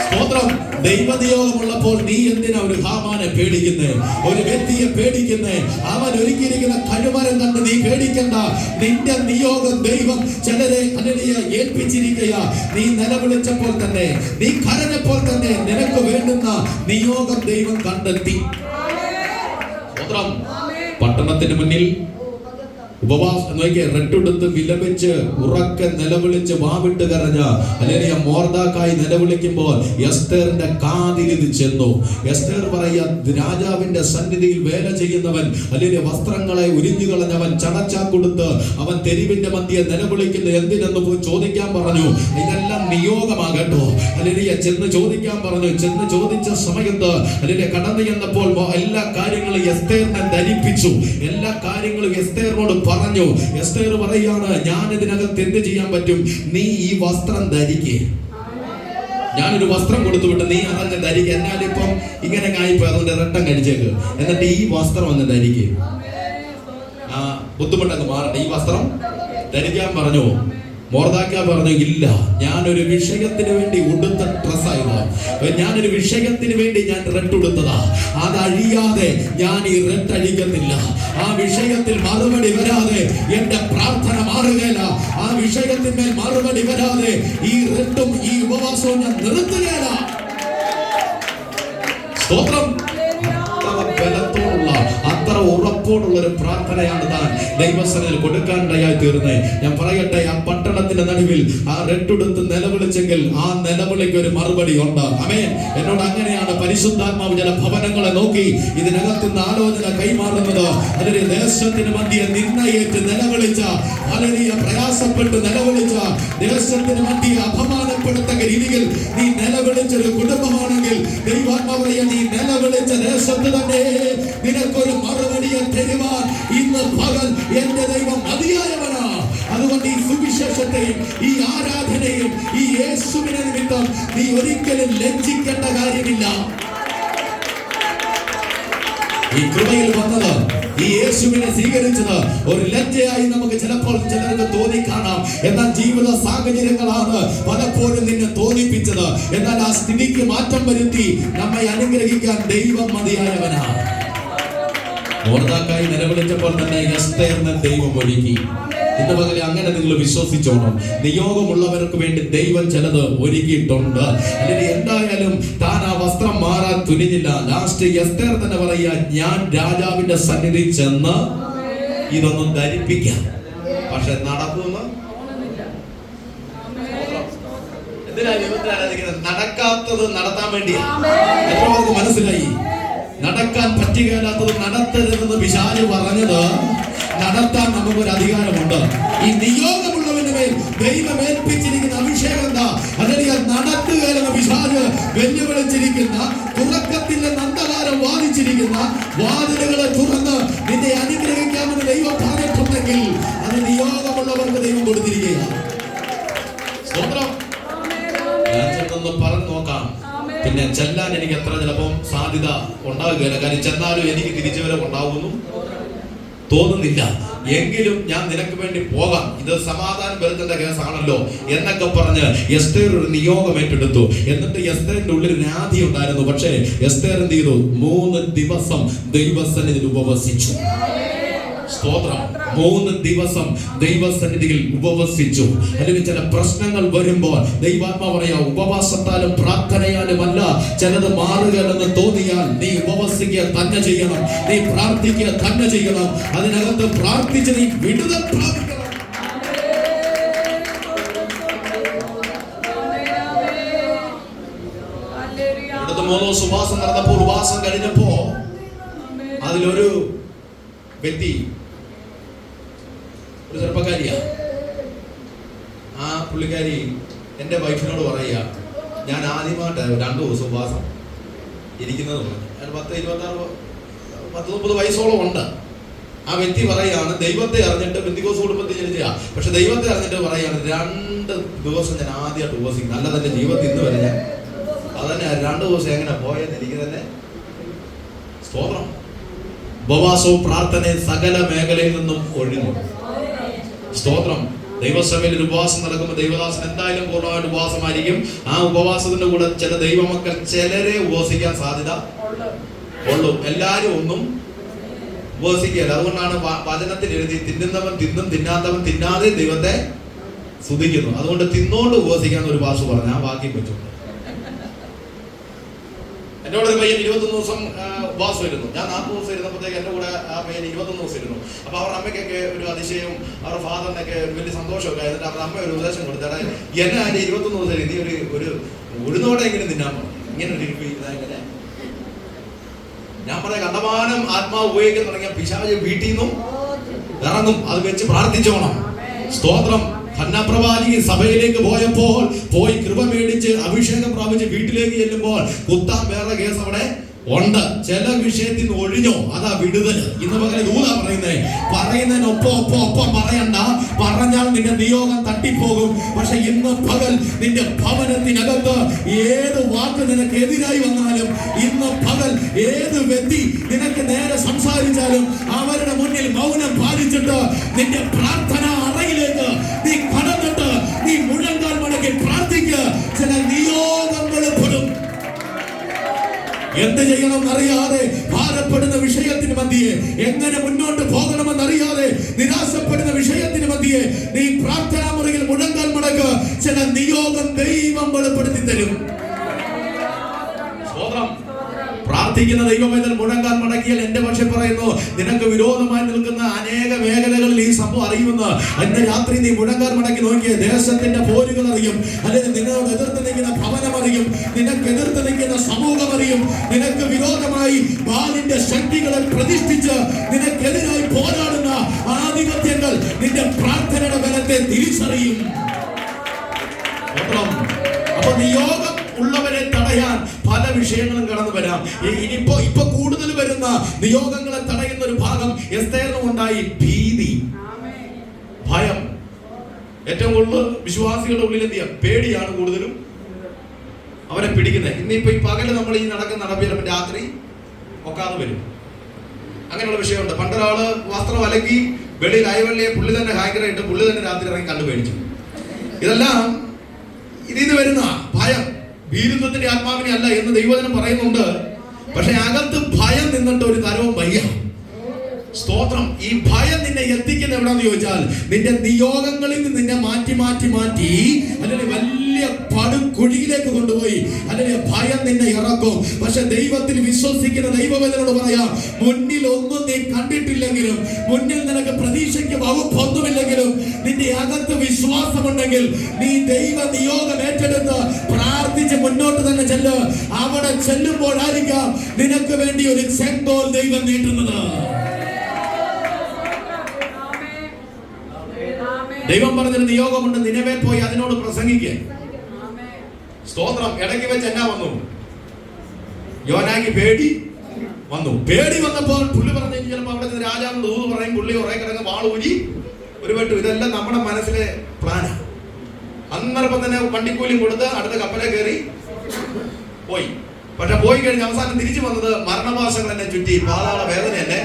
സ്തോത്രം. ദൈവനിയോഗമുള്ളപ്പോൾ നീ എന്തിനാ ഒരു ഹാമാനെ പേടിക്കുന്നേ, ഒരു വ്യക്തിയെ പേടിക്കുന്നേ? അവൻ ഒരുക്കിയിരിക്കുന്ന കഴുമരം കണ്ട് നീ പേടിക്കണ്ട. നിന്റെ നിയോഗം ദൈവം ചിലരെ ഏൽപ്പിച്ചിരിക്കുക. നീ നിലവിളിച്ചപ്പോൾ തന്നെ, നീ കരഞ്ഞപ്പോൾ തന്നെ നിനക്ക് വേണ്ടുന്ന നിയോഗം ദൈവം കണ്ടെത്തി. പട്ടണത്തിന് മുന്നിൽ ഉപവാസം റെട്ടെടുത്ത് വിലപിച്ച് ഉറക്കെ നിലവിളിച്ച് വാവിട്ട് കരഞ്ഞ അല്ലെങ്കിൽ മോർദെഖായി നിലവിളിക്കുമ്പോൾ എസ്തേറിന്റെ കാതിൽ ഇത് ചെന്നു. എസ്തേർ പറയാ, രാജാവിന്റെ സന്നിധിയിൽ വേല ചെയ്യുന്നവൻ അല്ലെങ്കിൽ വസ്ത്രങ്ങളെ ഉരിഞ്ഞു കളഞ്ഞവൻ ചടച്ചാ കൊടുത്ത് അവൻ തെരുവിന്റെ മധ്യേ നിലവിളിക്കുന്ന എന്തിനെന്ന് പോയി ചോദിക്കാൻ പറഞ്ഞു. ഇതെല്ലാം നിയോഗമാകട്ടോ. അല്ലെങ്കിൽ ചെന്ന് ചോദിക്കാൻ പറഞ്ഞു. ചെന്ന് ചോദിച്ച സമയത്ത് അല്ലെങ്കിൽ കടന്നു ചെന്നപ്പോൾ എല്ലാ കാര്യങ്ങളും എസ്തേറിനെ ധരിപ്പിച്ചു. എല്ലാ കാര്യങ്ങളും എസ്തേറിനോട് പറഞ്ഞു. എസ്തേർ പറയാണ്, ഞാൻ ഇതിനകത്ത് എന്ത് ചെയ്യാൻ പറ്റും? നീ ഈ വസ്ത്രം ധരിക്കേ. ഞാനൊരു വസ്ത്രം കൊടുത്തു വിട്ട് നീ അതങ്ങ് ധരിക്കുക. എന്നാലിപ്പം ഇങ്ങനെ ആയിപ്പോ അതുകൊണ്ട് രട്ടം കഴിച്ചേക്ക്. എന്നിട്ട് ഈ വസ്ത്രം അങ്ങ് ധരിക്കേ. ആ ബുദ്ധിമുട്ടങ്ങ് മാറട്ടെ. ഈ വസ്ത്രം ധരിക്കാൻ പറഞ്ഞു. മോർദെഖായി പറഞ്ഞു, ഇല്ല, ഞാനൊരു വിഷയത്തിന് വേണ്ടി ഉടുത്ത ഡ്രസ്സായിരുന്നു. ഞാനൊരു വിഷയത്തിന് വേണ്ടി ഞാൻ റെട്ടെടുത്തതാ. അതഴിയാതെ ഞാൻ ഈ റെട്ടഴിക്കത്തില്ല. ആ വിഷയത്തിൽ മറുപടി വരാതെ എന്റെ പ്രാർത്ഥന മാറുകയില്ല. ആ വിഷയത്തിന്മേൽ മറുപടി വരാതെ ഈ റെട്ടും ഈ ഉപവാസവും ഞാൻ നിർത്തുകയില്ല. സ്തോത്രം. ബലത്തോടുള്ള അത്ര ഉറപ്പോടുള്ള ഒരു പ്രാർത്ഥനയാണ് താൻ ദൈവസന്നിധിയിൽ കൊടുക്കാനിടയായി തീർന്നേ. ഞാൻ പറയട്ടെ, ആ പട്ടണത്തിന്റെ നടുവിൽ ആ റെട്ടെടുത്ത് നിലവിളിച്ചെങ്കിൽ ആ നിലവിളിക്ക് ഒരു മറുപടി ഉണ്ട്. ആമേൻ. എന്നോട് അങ്ങനെയാണ് പരിശുദ്ധാത്മാവ് ചില ഭവനങ്ങളെ നോക്കി ഇതിനകത്തുനിന്ന് ആലോചന കൈമാറുന്നത്. അതിന്റെ ദേശത്തിന് മധ്യേ നിന്നയേറ്റ് നിലവിളിച്ച, അല്ലെങ്കിൽ പ്രയാസപ്പെട്ട് നിലവിളിച്ച, ദേശത്തിന് മധ്യേ അപമാനപ്പെടുത്തക്ക രീതിയിൽ നീ നിലവിളിച്ചൊരു കുടുംബമാണെങ്കിൽ ദൈവാത്മാവ് നീ നിലവിളിച്ച ദേശത്ത് തന്നെ നിനക്കൊരു മറുപടിയെ തരുവാൻ ഇന്ന് പകൽ എന്റെ ദൈവം മതിയായവനാ. അതുകൊണ്ട് ഈ സുവിശേഷത്തെയും ഈ ആരാധനയും ഈ യേശുവിനെ നിമിത്തം നീ ഒരിക്കലും ലജ്ജിക്കേണ്ട കാര്യമില്ല. ഈ കൃപയിൽ വന്നത്, ഈ യേശുവിനെ സ്വീകരിച്ചത് ഒരു ലജ്ജയായി നമുക്ക് ചിലപ്പോൾ ചിലർക്ക് തോന്നിക്കാണാം. എന്നാൽ ജീവിത സാഹചര്യങ്ങളാണ് പലപ്പോഴും നിന്നെ തോന്നിപ്പിച്ചത്. എന്നാൽ ആ സ്ഥിതിക്ക് മാറ്റം വരുത്തി നമ്മെ അനുഗ്രഹിക്കാൻ ദൈവം മതിയായവനാണ്. മോർദെഖായി നിലവിളിച്ചപ്പോൾ തന്നെ എസ്തേറിനെ ദൈവം ഒരുക്കി. ഇന്ന് പകൽ അങ്ങനെ നിങ്ങൾ വിശ്വസിച്ചോണം. നിയോഗമുള്ളവർക്ക് വേണ്ടി ദൈവം ചിലത് ഒരുക്കിയിട്ടുണ്ട്. അല്ലെങ്കിൽ എന്തായാലും താൻ ആ വസ്ത്രം മാറാൻ തുനിഞ്ഞില്ല. ലാസ്റ്റ് എസ്തേർ തന്നെ പറയാ, ഞാൻ രാജാവിന്റെ സന്നിധി ചെന്ന് ഇതൊന്നും ധരിപ്പിക്കാം. പക്ഷെ നടക്കുമെന്ന് എന്തിനാ ദൈവത്തെ ആരാധിക്കുന്നത്? നടക്കാത്തത് നടത്താൻ വേണ്ടിയാ. എത്രമാർക്ക് മനസ്സിലായി? നടക്കാൻ പറ്റുകയില്ലാത്തത് നടത്തരുതെന്ന് പിശാച് പറഞ്ഞത് നടത്താൻ നമുക്കൊരു അധികാരമുണ്ട്. ഈ നിയോഗമുള്ളവന് മേൽ ദൈവം ഏൽപ്പിച്ചിരിക്കുന്ന അഭിഷേകം എന്താ? അല്ലെങ്കിൽ നടത്തുകയെന്ന് പിശാച് വെല്ലുവിളിച്ചിരിക്കുന്ന, തുറക്കത്തിന്റെ നന്ദകാരം വാദിച്ചിരിക്കുന്ന വാതിലുകളെ തുറന്ന് നിന്നെ അനുഗ്രഹിക്കാമെന്ന് ദൈവം പറഞ്ഞിട്ടുണ്ടെങ്കിൽ അത് നിയോഗമുള്ളവർക്ക് ദൈവം കൊടുത്തിരിക്കുകയാണ്. സ്തോത്രം. ഞാൻ ചെന്നൊന്ന് പറഞ്ഞു നോക്കാം. പിന്നെ ചെല്ലാൻ എനിക്ക് എത്ര ചിലപ്പം സാധ്യത ഉണ്ടാവുകയില്ല. കാര്യം ചെന്നാലും എനിക്ക് തിരിച്ചുവരവ് ഉണ്ടാവുന്നു തോന്നുന്നില്ല. എങ്കിലും ഞാൻ നിനക്ക് വേണ്ടി പോകാം, ഇത് സമാധാനം വരുത്തേണ്ട കേസാണല്ലോ എന്നൊക്കെ പറഞ്ഞ് എസ്തേർ ഒരു നിയോഗം ഏറ്റെടുത്തു. എന്നിട്ട് എസ്തേറിന്റെ ഉള്ളിൽ രാധി ഉണ്ടായിരുന്നു. പക്ഷേ എസ്തേർ എന്ത് ചെയ്തു? 3 ദിവസം ദൈവസന്നിധിയിൽ ഉപവസിച്ചു. സ്തോത്രം. 3 ദിവസം ദൈവസന്നിധിയിൽ ഉപവസിച്ചു. അല്ലെങ്കിൽ ചില പ്രശ്നങ്ങൾ വരുമ്പോൾ ദൈവാത്മാവ് പറയാ, ഉപവാസത്താലും പ്രാർത്ഥനയാലും അല്ല ചിലത് മാറുകയെന്ന് തോന്നിയാൽ നീ ഉപവസിക്കുക തന്നെ ചെയ്യണം. നീ പ്രാർത്ഥിക്കുക തന്നെ ചെയ്യണം. അതിനകത്ത് പ്രാർത്ഥിച്ച് നീ വിടുതൽ പ്രാപിക്കണം. ഇവിടുത്തെ 3 ദിവസം ഉപവാസം നടന്നപ്പോൾ, ഉപവാസം കഴിഞ്ഞപ്പോ അതിലൊരു വ്യക്തി, ഒരു ചെറുപ്പക്കാരിയാ. ആ പുള്ളിക്കാരി എൻ്റെ വൈഫിനോട് പറയുക, ഞാൻ ആദ്യമായിട്ട് 2 ദിവസം ഉപവാസം ഇരിക്കുന്നത്. 10-30 വയസ്സോളം ഉണ്ട്. ആ വ്യക്തി പറയാണ്, ദൈവത്തെ അറിഞ്ഞിട്ട് പെന്തിക്കോസ് കുടുംബത്തിൽ ജനിച്ചാ, പക്ഷെ ദൈവത്തെ അറിഞ്ഞിട്ട് പറയാണ്, 2 ദിവസം ഞാൻ ആദ്യമായിട്ട് ഉപവസിക്കും. നല്ല തന്നെ ജീവിതത്തിൽ ഇന്ന് വരെ ഞാൻ അതന്നെ 2 ദിവസം എങ്ങനെ പോയെന്ന് എനിക്ക് തന്നെ. സ്തോത്രം. ഉപവാസവും പ്രാർത്ഥനയും സകല മേഖലയിൽ നിന്നും ഒഴിഞ്ഞു. സ്തോത്രം. ദൈവസഭയിൽ ഒരു ഉപവാസം നടക്കുമ്പോൾ ദൈവദാസൻ എന്തായാലും പൂർണ്ണമായിട്ട് ഉപവാസമായിരിക്കും. ആ ഉപവാസത്തിന്റെ കൂടെ ചില ദൈവമക്കൾ ചിലരെ ഉപവസിക്കാൻ സാധ്യത ഉള്ളൂ. എല്ലാരും ഒന്നും ഉപവസിക്കുകയല്ല. അതുകൊണ്ടാണ് വചനത്തിൽ എഴുതി തിന്നുന്നവൻ തിന്നും തിന്നാത്തവൻ തിന്നാതെ ദൈവത്തെ സ്തുതിക്കുന്നു. അതുകൊണ്ട് തിന്നോണ്ട് ഉപവസിക്കാന്ന് ഒരു ഭാഷ പറഞ്ഞു. ആ വാക്യം വെച്ചു. എന്നോട് ഒരു പയ്യൻ 21 ദിവസം ഉപവാസം ഇരുന്നു. ഞാൻ 40 ദിവസം ഇരുന്നപ്പോഴത്തേക്ക് എൻ്റെ കൂടെ ആ പയ്യൻ 21 ദിവസം ഇരുന്നു. അപ്പോൾ അവരുടെ അമ്മയ്ക്കൊക്കെ ഒരു അതിശയവും അവരുടെ ഫാദറിനൊക്കെ ഒരു വലിയ സന്തോഷമൊക്കെ ആയിരുന്നു. അവരുടെ അമ്മ ഒരു ഉപദേശം കൊടുത്തേ, എന്നെ അതിൻ്റെ 21 ദിവസം നീ ഒരു ഉഴുന്നോടെ എങ്ങനെ തിന്നാൻ പോകും, ഇങ്ങനെ ഒരു ഇതായില്ലേ. ഞാൻ പറയാം, കണ്ടമാനം ആത്മാവ് ഉപയോഗിക്കാൻ തുടങ്ങിയ പിശാച് വീട്ടിൽ നിന്നും ഇറങ്ങും. അത് വെച്ച് പ്രാർത്ഥിച്ചോണം. സ്തോത്രം. ഹന്നപ്രവാചകി സഭയിലേക്ക് പോയി കൃപ മേടിച്ച് അഭിഷേകം പ്രാപിച്ച് വീട്ടിലേക്ക് ചെല്ലുമ്പോൾ കുത്താൻ വേറെ കേസ് അവിടെ ഉണ്ട്. ചില വിഷയത്തിൽ നിന്ന് ഒഴിഞ്ഞോ, അതാ വിടുതൽ. ഇന്ന് പകരം ദൂതാ പറയുന്നതിനൊപ്പം പറയണ്ട. പറഞ്ഞാൽ നിന്റെ നിയോഗം തട്ടിപ്പോകും. പക്ഷെ ഇന്ന് പകൽ നിന്റെ ഭവനത്തിനകത്ത് ഏത് വാക്ക് നിനക്ക് എതിരായി വന്നാലും, ഇന്ന് പകൽ ഏത് വ്യക്തി നിനക്ക് നേരെ സംസാരിച്ചാലും അവരുടെ മുന്നിൽ മൗനം പാലിച്ചിട്ട് നിന്റെ പ്രാർത്ഥന അറയിലേക്ക് നീ കടന്നിട്ട് നീ മുഴങ്കാൽ മടക്കി പ്രാർത്ഥിക്കുക. ചില നിയോഗങ്ങൾ പെടും. എന്ത് ചെയ്യണമെന്നറിയാതെ ഭാരപ്പെടുന്ന വിഷയത്തിന് മധ്യേ, എങ്ങനെ മുന്നോട്ട് പോകണമെന്നറിയാതെ നിരാശപ്പെടുന്ന വിഷയത്തിന് മധ്യേ നീ പ്രാർത്ഥനാ മുറിയിൽ മുഴങ്കാൽ മടക്ക്. ചില നിയോഗം ദൈവം വെളിപ്പെടുത്തി തരും. പ്രാർത്ഥിക്കുന്ന ദൈവമേതൽ മുഴങ്കാൽ മടക്കിയാൽ എന്റെ പക്ഷെ പറയുന്നു, നിനക്ക് വിരോധമായി നിൽക്കുന്ന അനേക മേഖലകളിൽ ഈ സംഭവം അറിയുമെന്ന്. അന്ന് രാത്രി നീ മുഴങ്കാൽ മടക്കി നോക്കിയ ദേശത്തിന്റെ പോരുകൾ അറിയും. അല്ലെങ്കിൽ നിന്നോട് എതിർത്ത് നിൽക്കുന്ന ഭവനം അറിയും. നിനക്ക് എതിർത്ത് നിൽക്കുന്ന സമൂഹം അറിയും. നിനക്ക് വിരോധമായി ബാലിന്റെ ശക്തികളെ പ്രതിഷ്ഠിച്ച് നിനക്കെതിരായി പോരാടുന്ന ആധിപത്യങ്ങൾ നിന്റെ പ്രാർത്ഥനയുടെ ബലത്തെ തിരിച്ചറിയും. അപ്പൊ നിയോഗം ഉള്ളവരെ തടയാൻ പല വിഷയങ്ങളും കടന്നു വരാം. ഇപ്പൊ കൂടുതൽ വരുന്ന നിയോഗങ്ങളെ തടയുന്ന ഒരു ഭാഗം എസ്തേറിനുണ്ടായി. ഭീതി, ഭയം. ഏറ്റവും കൂടുതൽ വിശ്വാസികളുടെ ഉള്ളിൽ എന്ത് ചെയ്യാം? പേടിയാണ് കൂടുതലും അവരെ പിടിക്കുന്നത്. ഇന്നിപ്പോ ഈ പകല് നമ്മൾ ഈ നടപ്പിൽ രാത്രി ഒക്കാതെ വരും. അങ്ങനെയുള്ള വിഷയമുണ്ട്. പണ്ടൊരാള് വസ്ത്രം അലക്കി വെളിയിൽ അയവള്ളിയെ പുള്ളി തന്നെ ഹാങ്കറായിട്ട് പുള്ളി തന്നെ രാത്രി ഇറങ്ങി കണ്ടുപേടിച്ചു. ഇതെല്ലാം ഇതിൽ വരുന്ന ഭയം, ഭീരുത്വത്തിന്റെ ആത്മാവിനെ അല്ല എന്ന് ദൈവവചനം പറയുന്നുണ്ട്. പക്ഷെ അകത്ത് ഭയം നിന്നിട്ട് ഒരു തരവും വയ്യ. സ്തോത്രം. ഈ ഭയം നിന്നെ എത്തിക്കുന്ന എവിടാന്ന് ചോദിച്ചാൽ നിന്റെ നിയോഗങ്ങളിൽ നിന്ന് നിന്നെ മാറ്റി അല്ലെങ്കിൽ വലിയ പടുകുഴിയിലേക്ക് കൊണ്ടുപോയി അല്ലെങ്കിൽ ഭയം നിന്നെ ഇറക്കും. പക്ഷെ ദൈവത്തിൽ വിശ്വസിക്കുന്ന ദൈവവേദനോട് പറയാം, മുന്നിൽ ഒന്നും നീ കണ്ടിട്ടില്ലെങ്കിലും, മുന്നിൽ നിനക്ക് പ്രതീക്ഷയ്ക്ക് വകുപ്പൊന്നുമില്ലെങ്കിലും, നിന്റെ അകത്ത് വിശ്വാസമുണ്ടെങ്കിൽ നീ ദൈവ നിയോഗം ഏറ്റെടുത്ത് പ്രാർത്ഥിച്ച് മുന്നോട്ട് തന്നെ ചെല്ല്. അവിടെ ചെല്ലുമ്പോഴായിരിക്കാം നിനക്ക് വേണ്ടി ഒരു ചെങ്കോൽ ദൈവം നീട്ടുന്നത്. ദൈവം പറഞ്ഞൊരു നിയോഗമുണ്ട്, നിനവേ പോയി അതിനോട് പ്രസംഗിക്കുക. സ്തോത്രം. ഇടയ്ക്ക് വെച്ച് എന്നാ വന്നു? യോനാക്ക് പേടി വന്നപ്പോൾ പുള്ളി പറഞ്ഞു, ചിലപ്പോൾ അവിടെ രാജാവ് ദൂത് പറയും, പുള്ളി കുറെ കിടങ്ങ് വാളൂരി ഒരു വെട്ടു. ഇതെല്ലാം നമ്മുടെ മനസ്സിലെ പ്ലാനാ. അന്നേരപ്പം തന്നെ വണ്ടിക്കൂലിയും കൊടുത്ത് അടുത്ത കപ്പലെ കയറി പോയി. പക്ഷെ പോയി കഴിഞ്ഞ് അവസാനം തിരിച്ചു വന്നത് മരണവാസങ്ങൾ എന്നെ ചുറ്റി, പാതാള വേദന എന്നെ.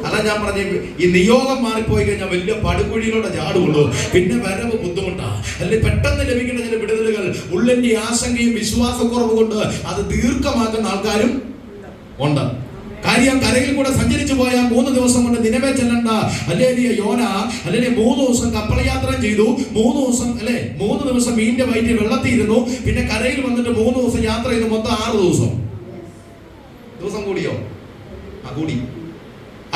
അതാ ഞാൻ പറഞ്ഞു, ഈ നിയോഗം മാറിപ്പോയി കഴിഞ്ഞാൽ വലിയ പടുകുഴിയിലൂടെ ചാടുള്ളൂ. പിന്നെ വരവ് ബുദ്ധിമുട്ടാ. അല്ലെങ്കിൽ പെട്ടെന്ന് ലഭിക്കുന്ന ചില വിടുതലുകൾ ഉള്ളിന്റെ ആശങ്കയും വിശ്വാസക്കുറവ് കൊണ്ട് അത് ദീർഘമാക്കുന്ന ആൾക്കാരും ഉണ്ട്. കാര്യം കരയിൽ കൂടെ സഞ്ചരിച്ചു പോയാൽ 3 ദിവസം കൊണ്ട് നിനവേ ചെല്ലണ്ട. അല്ലെങ്കിൽ യോന അല്ലെങ്കിൽ 3 ദിവസം കപ്പൽ യാത്ര ചെയ്തു. 3 ദിവസം 3 ദിവസം മീനിന്റെ വയറ്റിൽ വെള്ളത്തിയിരുന്നു. പിന്നെ കരയിൽ വന്നിട്ട് 3 ദിവസം യാത്ര ചെയ്തു. മൊത്തം 6 ദിവസം കൂടിയോ? കൂടി.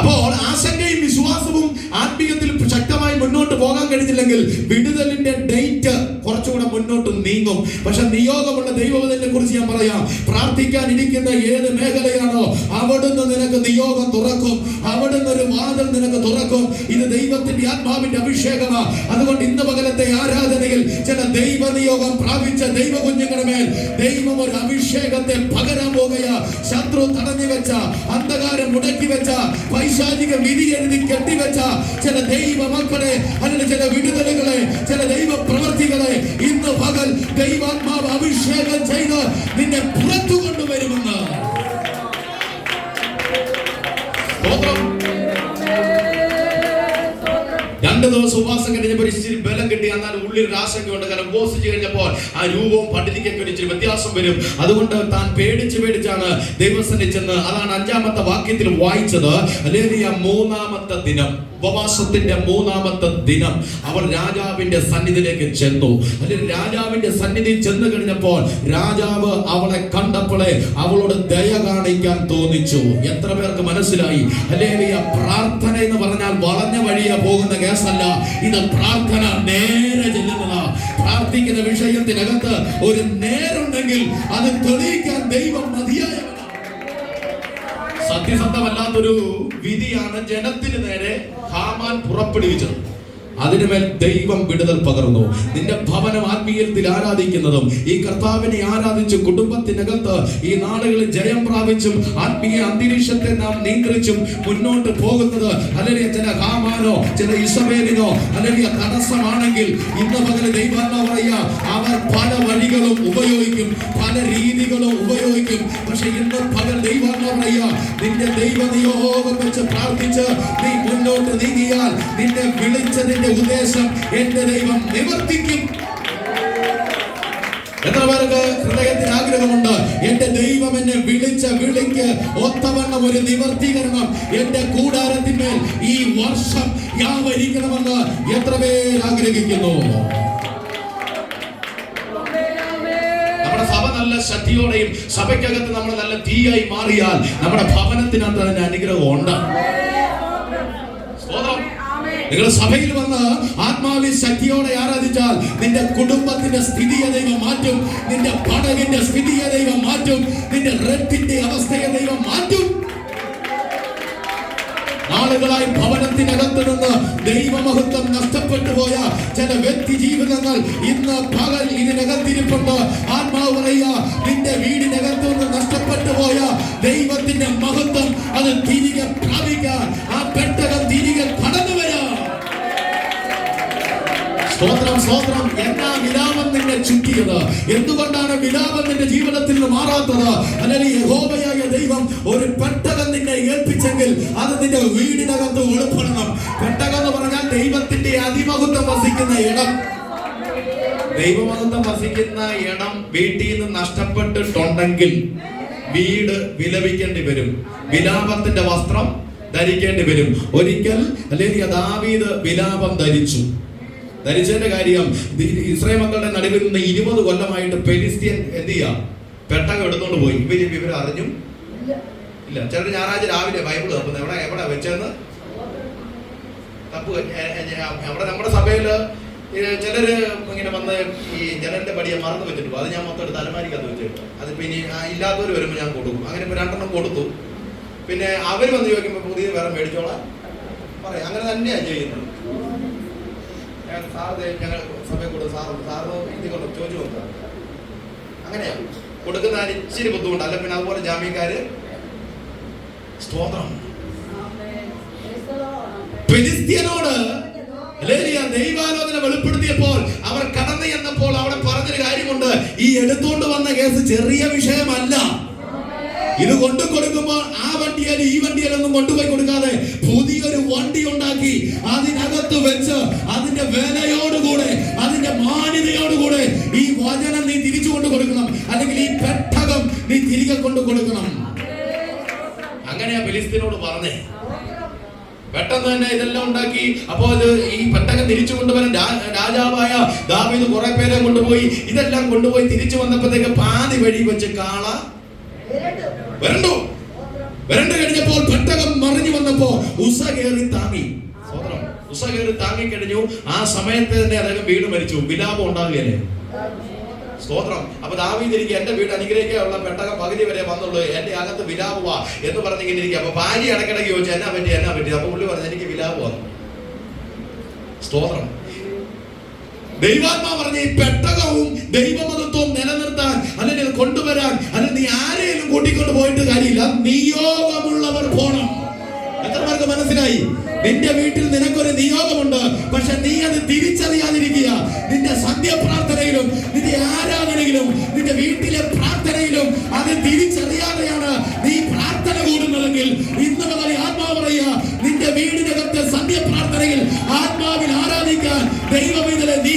അപ്പോൾ ആശങ്കയും വിശ്വാസവും ആത്മീയത്തിൽ ശക്തമായി മുന്നോട്ട് പോകാൻ കഴിഞ്ഞില്ലെങ്കിൽ വിടുതലിന്റെ ഡേറ്റ് കുറച്ചുകൂടെ മുന്നോട്ട് നീങ്ങും. പക്ഷെ നിയോഗമുള്ള ദൈവവചനത്തെ കുറിച്ച് ഞാൻ പറയാം. പ്രാർത്ഥിക്കാൻ ഇരിക്കുന്ന ഏത് മേഖലയാണോ അവിടുന്ന് നിനക്ക് നിയോഗം തുറക്കും. അവിടുന്ന് ഒരു വാതിൽ നിനക്ക് തുറക്കും. ഇത് ദൈവത്തിന്റെ ആത്മാവിന്റെ അഭിഷേകമാണ്. അതുകൊണ്ട് ഇന്ന് പകലത്തെ ആരാധനയിൽ ചില ദൈവ നിയോഗം പ്രാപിച്ച ദൈവ കുഞ്ഞുങ്ങളുടെ മേൽ ദൈവം ഒരു അഭിഷേകത്തെ പകരാൻ പോകുകയാ. ശത്രു തടഞ്ഞു വെച്ച, അന്ധകാരം മുടക്കി വെച്ച, പൈശാചിക വിധി എഴുതി കെട്ടിവെച്ച ചില ദൈവ മക്കളെ അല്ലെങ്കിൽ ചില വിടുതലുകളെ, ചില ദൈവ പ്രവർത്തികളെ ഇന്ന് പകൽ ദൈവാത്മാവ് അഭിഷേകം ചെയ്ത് നിന്നെ പുറത്തു കൊണ്ടുവരുമെന്ന്. 2 ദിവസം ഉപവാസം കഴിഞ്ഞപ്പോൾ ഇച്ചിരി ബലം കിട്ടി. എന്നാൽ ഉള്ളിൽ ഒരു ആശങ്കയുണ്ട്. കാരണം ഉപവസിച്ച് കഴിഞ്ഞപ്പോൾ ആ രൂപവും പണ്ഡിതിക്കൊക്കെ ഇച്ചിരി വ്യത്യാസം വരും. അതുകൊണ്ട് താൻ പേടിച്ചാണ് ദൈവസന്നിധി ചെന്ന്, അതാണ് 5-ാമത്തെ വാക്യത്തിൽ വായിച്ചത്. ഹല്ലേലൂയ. 3-ാമത്തെ ദിനം, ഉപവാസത്തിന്റെ 3-ാമത്തെ ദിനം അവർ രാജാവിന്റെ സന്നിധിയിലേക്ക് ചെന്നു. അല്ലെങ്കിൽ രാജാവിന്റെ സന്നിധി ചെന്ന് കഴിഞ്ഞപ്പോൾ രാജാവ് അവളെ കണ്ടപ്പോഴേ അവളോട് ദയ കാണിക്കാൻ തോന്നിച്ചു. എത്ര പേർക്ക് മനസ്സിലായി? ഹല്ലേലൂയ. പ്രാർത്ഥന എന്ന് പറഞ്ഞാൽ വളഞ്ഞ വഴിയാ പോകുന്ന കേസല്ല. ഇത് പ്രാർത്ഥന നേരെ ചെല്ലുന്നതാ. പ്രാർത്ഥിക്കുന്ന വിഷയത്തിനകത്ത് ഒരു നേരുണ്ടെങ്കിൽ അത് തെളിയിക്കാൻ ദൈവം മതിയായവനാണ്. സത്യസന്ധമല്ലാത്തൊരു വിധിയാണ് ജനത്തിന് നേരെ ഹാമാൻ പുറപ്പെടുവിച്ചത്. അതിനുമേൽ ദൈവം വിടുതൽ പകർന്നു. നിന്റെ ഭവനം ആത്മീയത്തിൽ ആരാധിക്കുന്നതും ഈ കർത്താവിനെ ആരാധിച്ച് കുടുംബത്തിനകത്ത് ഈ നാളുകളിൽ ജയം പ്രാപിച്ചും ആത്മീയ അന്തരീക്ഷത്തെ നാം നിയന്ത്രിച്ചും മുന്നോട്ട് പോകുന്നത് അല്ലെങ്കിൽ ചില ഹാമാനോ ചില ഇസബേലിനോ അല്ലെങ്കിൽ തടസ്സമാണെങ്കിൽ ഇന്ന് പകൽ ദൈവാത്മാവ് പറയുക, അവർ പല വഴികളും ഉപയോഗിക്കും, പല രീതികളും ഉപയോഗിക്കും. പക്ഷെ ഇന്ന് പകൽ ദൈവാത്മാവ് പറയുക, നിന്റെ ദൈവനിയോഗം വെച്ച് പ്രാർത്ഥിച്ച് നീ മുന്നോട്ട് നീങ്ങിയാൽ നിന്നെ വിളിച്ചതിന്റെ ഉദ്ദേശം എന്റെ ദൈവം നിവർത്തിക്കും. എത്ര പേർക്ക് ഹൃദയത്തിന് ആഗ്രഹമുണ്ട്, എന്റെ ദൈവം എന്നെ വിളിച്ച വിളിക്ക് ഒത്തവണ്ണം ഒരു നിവർത്തീകരണം എന്റെ കൂടാരത്തിന്മേൽ ഈ വർഷം യാവരിക്കണമെന്ന് എത്ര പേർ ആഗ്രഹിക്കുന്നു? നമ്മുടെ സഭ നല്ല ശക്തിയോടെയും സഭയ്ക്കകത്ത് നമ്മൾ നല്ല തീയായി മാറിയാൽ നമ്മുടെ ഭവനത്തിനകത്ത് അതിന്റെ അനുഗ്രഹം ഉണ്ട്. നിങ്ങൾ സഭയിൽ വന്ന് ആത്മാവിൽ ശക്തിയോടെ ആരാധിച്ചാൽ നിന്റെ കുടുംബത്തിന്റെ സ്ഥിതിയെ ദൈവം മാറ്റും, നിന്റെ പടകിന്റെ സ്ഥിതിയെ ദൈവം മാറ്റും, നിന്റെ റെഡിന്റെ അവസ്ഥയെ ദൈവം മാറ്റും. നാളുകളായി ഭവനത്തിനകത്ത് നിന്ന് ദൈവമഹത്വം നഷ്ടപ്പെട്ടു പോയ ചില വ്യക്തി ജീവിതങ്ങൾ ഇന്ന് പകൽ ഇതിനകത്തിരിപ്പുണ്ട്. ആത്മാവ് പറയുക, നിന്റെ വീടിനകത്ത് നിന്ന് നഷ്ടപ്പെട്ടു പോയ ദൈവത്തിന്റെ മഹത്വം അത് തിരികെ പ്രാപിക്കാൻ ആ പെട്ടകം തിരികെ കടന്നു വരാം. സ്തോത്രം, സ്തോത്രം. എന്നാ വിലാപം നിന്നെ ചുറ്റിയത്? എന്തുകൊണ്ടാണ് വിലാപം നിന്റെ ജീവിതത്തിൽ നിന്ന് മാറാത്തത്? അല്ലെങ്കിൽ യഹോവയായ ദൈവം ഒരു പെട്ടകം നിന്നെ ഏൽപ്പിച്ചെങ്കിൽ അത് നിന്റെ വീടിനകത്ത് ഒളിപ്പെടണം. പെട്ടകം എന്ന് പറഞ്ഞാൽ ദൈവത്തിന്റെ അതിമഹത്വം വസിക്കുന്ന ഇടം. ദൈവമഹത്വം വസിക്കുന്ന ഇടം വീട്ടിൽ നിന്ന് നഷ്ടപ്പെട്ടിട്ടുണ്ടെങ്കിൽ വീട് വിലപിക്കേണ്ടി വരും, വിലാപത്തിന്റെ വസ്ത്രം ധരിക്കേണ്ടി വരും. ഒരിക്കൽ അല്ലെങ്കിൽ ദാവീദ് വിലാപം ധരിച്ചതിന്റെ കാര്യം, ഇസ്രായേൽ മക്കളുടെ നടുവിൽ നിന്ന് 20 കൊല്ലമായിട്ട് ഫെലിസ്ത്യൻ എന്ത് ചെയ്യാം, പെട്ടകം എടുത്തോണ്ട് പോയി. ഇവർ അറിഞ്ഞും ഇല്ല. ചിലർ ഞായറാഴ്ച രാവിലെ ബൈബിൾ തപ്പുന്നത് എവിടെ വെച്ചെന്ന് തപ്പ്. അവിടെ നമ്മുടെ സഭയില് ചിലര് ഇങ്ങനെ വന്ന് ഈ ജനലിന്റെ പടിയെ മറന്നു വെച്ചിട്ടു. അത് ഞാൻ മൊത്തം തലമാരിക്കകത്ത് വെച്ചിട്ടു. അത് പിന്നെ ഇല്ലാത്തവർ വരുമ്പോൾ ഞാൻ കൊടുക്കും. അങ്ങനെ ഇപ്പൊ 2 കൊടുത്തു. പിന്നെ അവർ വന്ന് ചോദിക്കുമ്പോൾ പുതിയ വേറെ മേടിച്ചോളാം പറയാം. അങ്ങനെ തന്നെയാണ് ചെയ്യുന്നത്. സാറ് ഞങ്ങൾ സഭയിൽ കൊടുത്തു, സാറ് ഇത് കൊണ്ട് ചോദിച്ചു നോക്കുക. അങ്ങനെയാണ് കൊടുക്കുന്ന ഇച്ചിരി ബുദ്ധിമുട്ട്. അല്ല പിന്നെ അതുപോലെ ജാമ്യക്കാര് സ്തോത്രം ഫെലിസ്ത്യനോട് ദൈവാലോചന വെളിപ്പെടുത്തിയപ്പോൾ അവർ കടന്നു ചെന്നപ്പോൾ അവിടെ പറഞ്ഞൊരു കാര്യമുണ്ട്. ഈ എടുത്തുകൊണ്ട് വന്ന കേസ് ചെറിയ വിഷയമല്ല. ഇത് കൊണ്ടു കൊടുക്കുമ്പോൾ ആ വണ്ടിയാലും ഈ വണ്ടിയാലൊന്നും കൊണ്ടുപോയി കൊടുക്കാതെ പുതിയൊരു വണ്ടി ഉണ്ടാക്കി അതിനകത്ത് വെച്ച് അതിന്റെ വിലയോടുകൂടെ അതിന്റെ മാന്യതയോടുകൂടെ ഈ വചനം നീ തിരിച്ചു കൊണ്ട് കൊടുക്കണം, അല്ലെങ്കിൽ ഈ പെട്ടകം നീ തിരികെ കൊണ്ട് കൊടുക്കണം. അങ്ങനെയാ ഫെലിസ്ത്യനോട് പറഞ്ഞേ. പെട്ടെന്ന് തന്നെ ഇതെല്ലാം ഉണ്ടാക്കി. അപ്പോൾ ഇത് ഈ പെട്ടകം തിരിച്ചു കൊണ്ടുവരാൻ രാജാവായ ദാവീദ് കുറെ പേരെ കൊണ്ടുപോയി. ഇതെല്ലാം കൊണ്ടുപോയി തിരിച്ചു വന്നപ്പോഴത്തേക്ക് പാതി വഴി വെച്ച് കാള വരണ്ടു കഴിഞ്ഞപ്പോൾ പെട്ടകം മറിഞ്ഞു വന്നപ്പോ ഉസ കയറി താങ്ങി. ഉസ കയറി താങ്ങി കഴിഞ്ഞു. ആ സമയത്ത് തന്നെ അദ്ദേഹം വീട് മരിച്ചു. വിലാപം ഉണ്ടാകുകയല്ലേ? സ്തോത്രം. അപ്പൊ ദാവീദ് ഇരിക്കുക, എന്റെ വീട് അനുഗ്രഹിക്കാനുള്ള പെട്ടകം പകുതി വരെ വന്നുള്ളൂ, എന്റെ അകത്ത് വിലാപുവാ എന്ന് പറഞ്ഞിങ്ങനെ ഇരിക്കുക. അപ്പൊ ഭാര്യ ഇടയ്ക്കിടയ്ക്ക് ചോദിച്ചു എന്നാ പറ്റി. അപ്പൊ പുള്ളി പറഞ്ഞു എനിക്ക് വിലാപമാണ്. സ്തോത്രം. ദൈവാത്മാ പറഞ്ഞ ഈ പെട്ടകവും ദൈവമഹത്വവും നിലനിർത്താൻ അല്ലെങ്കിൽ കൊണ്ടുവരാൻ അല്ലെങ്കിൽ നീ ആരെയും കൂട്ടിക്കൊണ്ട് പോയിട്ട് കാര്യമില്ല, നിയോഗമുള്ളവർ പോണം. എത്ര പേർക്ക് മനസ്സിലായി? നിന്റെ വീട്ടിൽ നിനക്കൊരു നിയോഗമുണ്ട്, പക്ഷെ നീ അത് തിരിച്ചറിയാതിരിക്കുക. നിന്റെ സന്ധ്യപ്രാർത്ഥനയിലും നിന്റെ ആരാധനയിലും നിന്റെ വീട്ടിലെ പ്രാർത്ഥനയിലും അത് തിരിച്ചറിയാതെയാണ് നീ പ്രാർത്ഥന കൂടുന്നതെങ്കിൽ ഇന്ന് മുതൽ ആത്മാവ് പറയുക, നിന്റെ വീടിനകത്തെ സന്ധ്യപ്രാർത്ഥനയിൽ ആത്മാവിൽ ആരാധിക്കാൻ ദൈവം ഇതിലെ നീ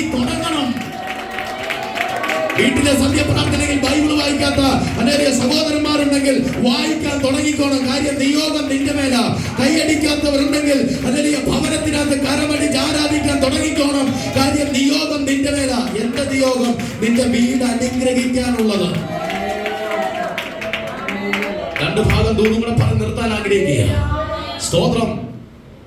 വീട്ടിലെ സന്ധ്യ പ്രാർത്ഥനയിൽ ബൈബിൾ വായിക്കാത്ത അനേക സഹോദരന്മാരുണ്ടെങ്കിൽ വായിക്കാൻ തുടങ്ങിക്കോണം. കാര്യം നിയോഗം നിന്റെ മേല. കൈയടിക്കാത്തവരുണ്ടെങ്കിൽ അനേക ഭവനത്തിനകത്ത് കരമടിച്ച് ആരാധിക്കാൻ തുടങ്ങിക്കോണം. കാര്യം നിയോഗം നിന്റെ മേല. എന്റെ നിയോഗം നിന്റെ വീട് അനുഗ്രഹിക്കാനുള്ളത്. രണ്ട് ഭാഗം ദൂരം കൂടെ പറഞ്ഞ് നിർത്താൻ ആഗ്രഹിക്കുക. സ്തോത്രം.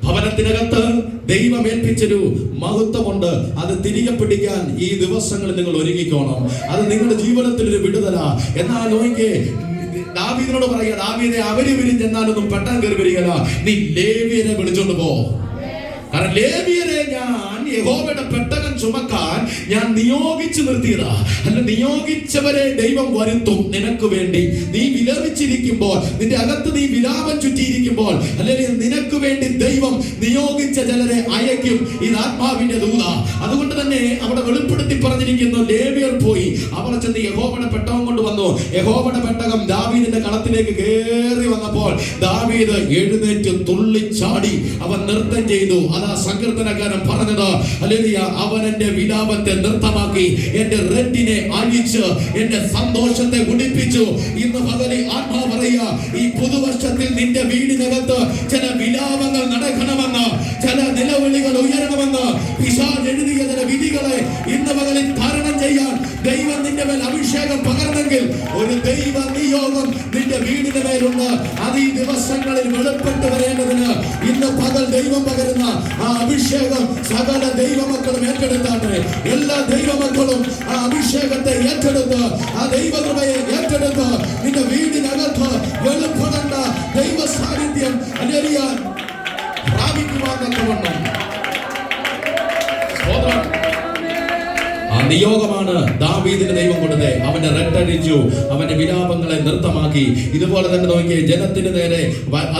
ഭവനത്തിനകത്ത് ദൈവം ഏൽപ്പിച്ചൊരു മഹത്വമുണ്ട്. അത് തിരികെ പിടിക്കാൻ ഈ ദിവസങ്ങളിൽ നിങ്ങൾ ഒരുങ്ങിക്കോണം. അത് നിങ്ങളുടെ ജീവിതത്തിൽ ഒരു വിടുതല. എന്നാൽ നോക്കിക്കേ, ദാവീദിനോട് പറയുക, ദാവീദേ, അവര് വിരിഞ്ഞെന്നാലൊന്നും പെട്ടെന്ന് കയറി വരികയില്ല. നീ ലേവ്യരെ വിളിച്ചോണ്ട് പോ. കാരണം ലേവ്യരെ ഞാൻ യഹോവയുടെ പെട്ടകം ചുമക്കാൻ ഞാൻ നിയോഗിച്ചു നിർത്തിയതാ. അല്ല, നിയോഗിച്ചവരെ ദൈവം വരുത്തും നിനക്ക് വേണ്ടി. നീ വിലപിച്ചിരിക്കുമ്പോൾ, നിന്റെ അകത്ത് നീ വിലാപം ചുറ്റിയിരിക്കുമ്പോൾ, അല്ലെങ്കിൽ നിനക്ക് വേണ്ടി ദൈവം നിയോഗിച്ച ചിലരെ അയക്കും. ഇത് ആത്മാവിന്റെ ദൂത. അതുകൊണ്ട് തന്നെ അവിടെ വെളിപ്പെടുത്തി പറഞ്ഞിരിക്കുന്നു, ലേവ്യർ പോയി അവർ ചെന്ന് യഹോവയുടെ പെട്ടകം കൊണ്ടുവന്നു. യഹോവയുടെ പെട്ടകം ദാവീദിന്റെ കളത്തിലേക്ക് കയറി വന്നപ്പോൾ ദാവീദ് എഴുന്നേറ്റ് തുള്ളിച്ചാടി അവൻ നൃത്തം ചെയ്തു. അതാ സങ്കീർത്തനക്കാരൻ പറഞ്ഞത്, ഹല്ലേലൂയ, അവൻ എന്റെ വിലാപത്തെ നൃത്തമാക്കി, എന്റെ റെഡിനെ അഴിച്ച് എന്റെ സന്തോഷത്തെ ഉടിപ്പിച്ചു. ഇന്ന് പകലിൽ ആത്മാ പറയുക, ഈ പുതുവർഷത്തിൽ നിന്റെ വീടിനകത്ത് ചില വിലാപങ്ങൾ നടക്കണമെന്ന്, ചില നിലവിളികൾ ഉയരണമെന്ന്, പിശാച് എഴുതിയ ചില വിധികളെ ഇന്ന് പകലിൽ തരണം ചെയ്യാൻ ദൈവം നിന്റെ മേൽ അഭിഷേകം പകർന്നെങ്കിൽ ഒരു ദൈവ നിയോഗം നിന്റെ വീടിന്റെ മേലുണ്ട്. അത് ഈ ദിവസങ്ങളിൽ വെളിപ്പെട്ട് വരേണ്ടതിന് ഇന്ന് പകൽ ദൈവം പകരുന്ന ആ അഭിഷേകം സകല ദൈവമക്കളും ഏറ്റെടുത്താണ്. എല്ലാ ദൈവമക്കളും ആ അഭിഷേകത്തെ ഏറ്റെടുത്ത്, ആ ദൈവകൃപയെ ഏറ്റെടുത്ത് നിന്റെ വീടിനകത്ത് വെളിപ്പെടേണ്ട ദൈവ സാന്നിധ്യം അനുകരിയാൻ പ്രാപിക്കുവാൻ തക്കവണ്ണം ആ നിയോഗമാണ് ദാവീദിന് ദൈവം കൊടുത്തത്. അവന്റെ റെട്ടടിച്ചു, അവന്റെ വിലാപങ്ങളെ നൃത്തമാക്കി. ഇതുപോലെ തന്നെ നോക്കിയേ, ജനത്തിന് നേരെ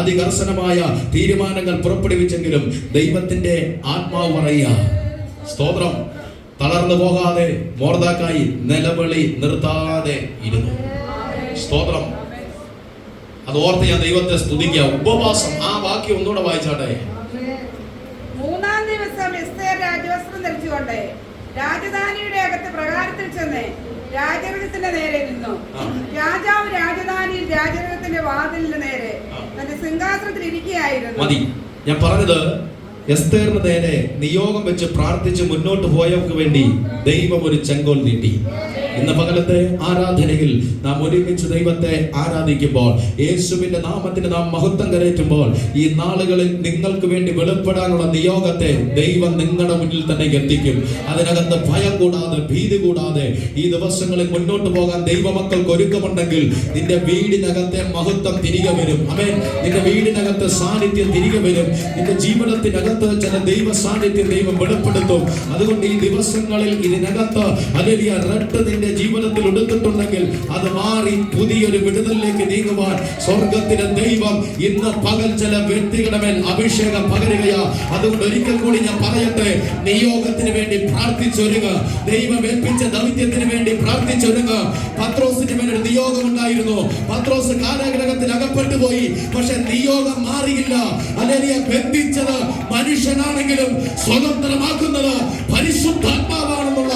അതികർശനമായ തീരുമാനങ്ങൾ പുറപ്പെടുവിച്ചെങ്കിലും ദൈവത്തിന്റെ ആത്മാവ് പറയുക, സ്തോത്രം, തളർന്നു പോകാതെ മൊർദെഖായി നിലവിളി നിർത്താതെ ഇരുന്നു. സ്തോത്രം. അത് ഓർത്ത് ഞാൻ ദൈവത്തെ സ്തുതിക്കുക. ഉപവാസം. ആ വാക്യം ഒന്നുകൂടെ വായിച്ചാട്ടെ. മൂന്നാം ദിവസം എസ്തേർ രാജവസ്ത്രം ധരിച്ചുകൊണ്ട് രാജധാനിയുടെ അകത്ത് പ്രകാരത്തിൽ ചെന്ന് രാജഗൃഹത്തിന്റെ നേരെ നിന്നു. രാജാവ് രാജധാനിയിൽ രാജഗൃഹത്തിന്റെ വാതിലിന് നേരെ തന്റെ സിംഹാസനത്തിൽ ഇരിക്കുകയായിരുന്നു. മതി. ഞാൻ പറഞ്ഞത്, എസ്തേറിന് നേരെ നിയോഗം വെച്ച് പ്രാർത്ഥിച്ച് മുന്നോട്ട് പോയവർക്ക് വേണ്ടി ദൈവം ഒരു ചെങ്കോൽ നീട്ടി. ഇന്ന് പകലത്തെ ആരാധനയിൽ നാം ഒരുമിച്ച് ദൈവത്തെ ആരാധിക്കുമ്പോൾ, യേശുവിന്റെ നാമത്തിന് നാം മഹത്വം കരയറ്റുമ്പോൾ, ഈ നാളുകളിൽ നിങ്ങൾക്ക് വേണ്ടി വെളിപ്പെടാനുള്ള നിയോഗത്തെ ദൈവം നിങ്ങളുടെ മുന്നിൽ തന്നെ എത്തിക്കും. അതിനകത്ത് ഭയം കൂടാതെ, ഭീതി കൂടാതെ ഈ ദിവസങ്ങളിൽ മുന്നോട്ട് പോകാൻ ദൈവമക്കൾക്ക് ഒരുക്കമുണ്ടെങ്കിൽ നിന്റെ വീടിനകത്തെ മഹത്വം തിരികെ വരും. ആമേൻ. നിന്റെ വീടിനകത്ത് സാന്നിധ്യം തിരികെ വരും. നിന്റെ ജീവിതത്തിനകത്ത് ചില ദൈവ സാന്നിധ്യം ദൈവം വെളിപ്പെടുത്തും. അതുകൊണ്ട് ഈ ദിവസങ്ങളിൽ ഇതിനകത്ത് ഹല്ലേലൂയ റെഡ് നിന്റെ ജീവിതത്തിൽ എടുത്തിട്ടുണ്ടെങ്കിൽ അത് മാറി പുതിയൊരു വിടുതലിലേക്ക് നീങ്ങുവാൻ സ്വർഗത്തിലെ ദൈവം ഇന്ന് പകൽ ചില വ്യക്തികളുടെ മേൽ അഭിഷേകം പകരുകയാ. അതുകൊണ്ട് ഒരിക്കൽ കൂടി ഞാൻ പറയട്ടെ, നിയോഗത്തിന് വേണ്ടി പ്രാർത്ഥിച്ചൊരുങ്ങുക. ദൈവം ഏൽപ്പിച്ച ദൗത്യത്തിന് വേണ്ടി പ്രാർത്ഥിച്ചൊരുങ്ങുക. പത്രോസിന് മേൽ ഒരു നിയോഗം ഉണ്ടായിരുന്നു. പത്രോസ് കാരാഗൃഹത്തിൽ അകപ്പെട്ടു പോയി. പക്ഷെ നിയോഗം മാറിയില്ല. ഹല്ലേലൂയ. ബന്ധിച്ചത് മനുഷ്യനാണെങ്കിലും സ്വതന്ത്രമാക്കുന്നത് പരിശുദ്ധാത്മാവാണെന്നുള്ള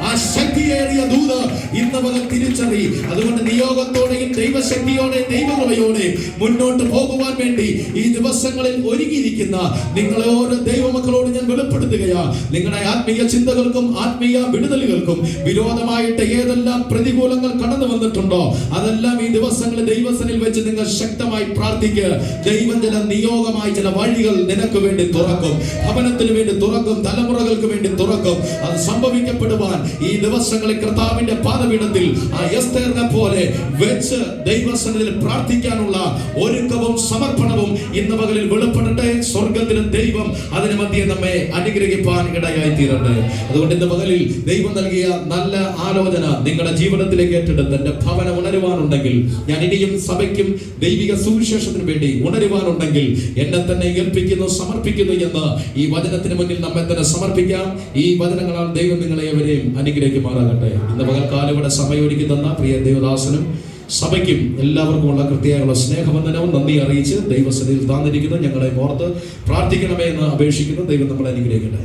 ആ ശക്തിയേറിയ ദൂത് ഇന്ന് പകൽ തിരിച്ചറി. അതുകൊണ്ട് നിയോഗത്തോടെയും ദൈവശക്തിയോടെയും ദൈവകൃപയോടെയും മുന്നോട്ട് പോകുവാൻ വേണ്ടി ഈ ദിവസങ്ങളിൽ ഒരുങ്ങിയിരിക്കുന്ന നിങ്ങളെ ഓരോ ദൈവമക്കളോട് ഞാൻ വെളിപ്പെടുത്തുകയാ. നിങ്ങളുടെ ആത്മീയ ചിന്തകൾക്കും ആത്മീയ വിടുതലുകൾക്കും വിരോധമായിട്ട് ഏതെല്ലാം പ്രതികൂലങ്ങൾ കടന്നു വന്നിട്ടുണ്ടോ അതെല്ലാം ഈ ദിവസങ്ങളിൽ ദൈവസനിൽ വെച്ച് നിങ്ങൾ ശക്തമായി പ്രാർത്ഥിക്കുക. ദൈവം ചില നിയോഗമായി ചില വഴികൾ നിനക്ക് വേണ്ടി തുറക്കും. ഭവനത്തിന് വേണ്ടി തുറക്കും. തലമുറകൾക്ക് വേണ്ടി തുറക്കും. അത് സംഭവിക്കപ്പെടുവാൻ ഈ ദിവസങ്ങളിൽ കർത്താവിന്റെ പാദപീഠത്തിൽ ആ എസ്തേറിനെ പോലെ വെച്ച് ദൈവസന്നിധിയിൽ പ്രാർത്ഥിക്കാനുള്ള ഒരുക്കവും സമർപ്പണവും ഇന്ന് പകലിൽ വെളിപ്പെടട്ടെ. സ്വർഗത്തിലെ ദൈവം അതിന് മധ്യേ നമ്മെ അനുഗ്രഹിപ്പാൻ ഇടയായി തീരട്ടെ. അതുകൊണ്ട് ഇന്ന് പകലിൽ ദൈവം നൽകിയ നല്ല ആലോചന നിങ്ങളുടെ ജീവിതത്തിലേക്ക് ഏറ്റെടുത്ത് എന്റെ ഭവനം ഉണരുവാനുണ്ടെങ്കിൽ, ഞാൻ ഇനിയും സഭയ്ക്കും ദൈവിക സുവിശേഷത്തിന് വേണ്ടി ഉണരുവാനുണ്ടെങ്കിൽ എന്നെ തന്നെ ഏൽപ്പിക്കുന്നു, സമർപ്പിക്കുന്നു എന്ന് ഈ വചനത്തിന് മുന്നിൽ നമ്മെ തന്നെ സമർപ്പിക്കാം. ഈ വചനങ്ങളാൽ ദൈവം നിങ്ങളെ എവരെയും അനുഗ്രഹിക്കുമാറാകട്ടെ. ഇന്ന് പകൽക്കാലം ഇവിടെ സമയം ഒരുക്കി തന്ന പ്രിയ ദേവദാസനും സഭയ്ക്കും എല്ലാവർക്കുമുള്ള കൃത്യമായുള്ള സ്നേഹവന്ദനവും നന്ദി അറിയിച്ച് ദൈവസന്നിധിയിൽ താന്നിരിക്കുന്നു. ഞങ്ങളെ ഓർത്ത് പ്രാർത്ഥിക്കണമേ എന്ന് അപേക്ഷിക്കുന്നു. ദൈവം നമ്മളെ അനുഗ്രഹിക്കട്ടെ.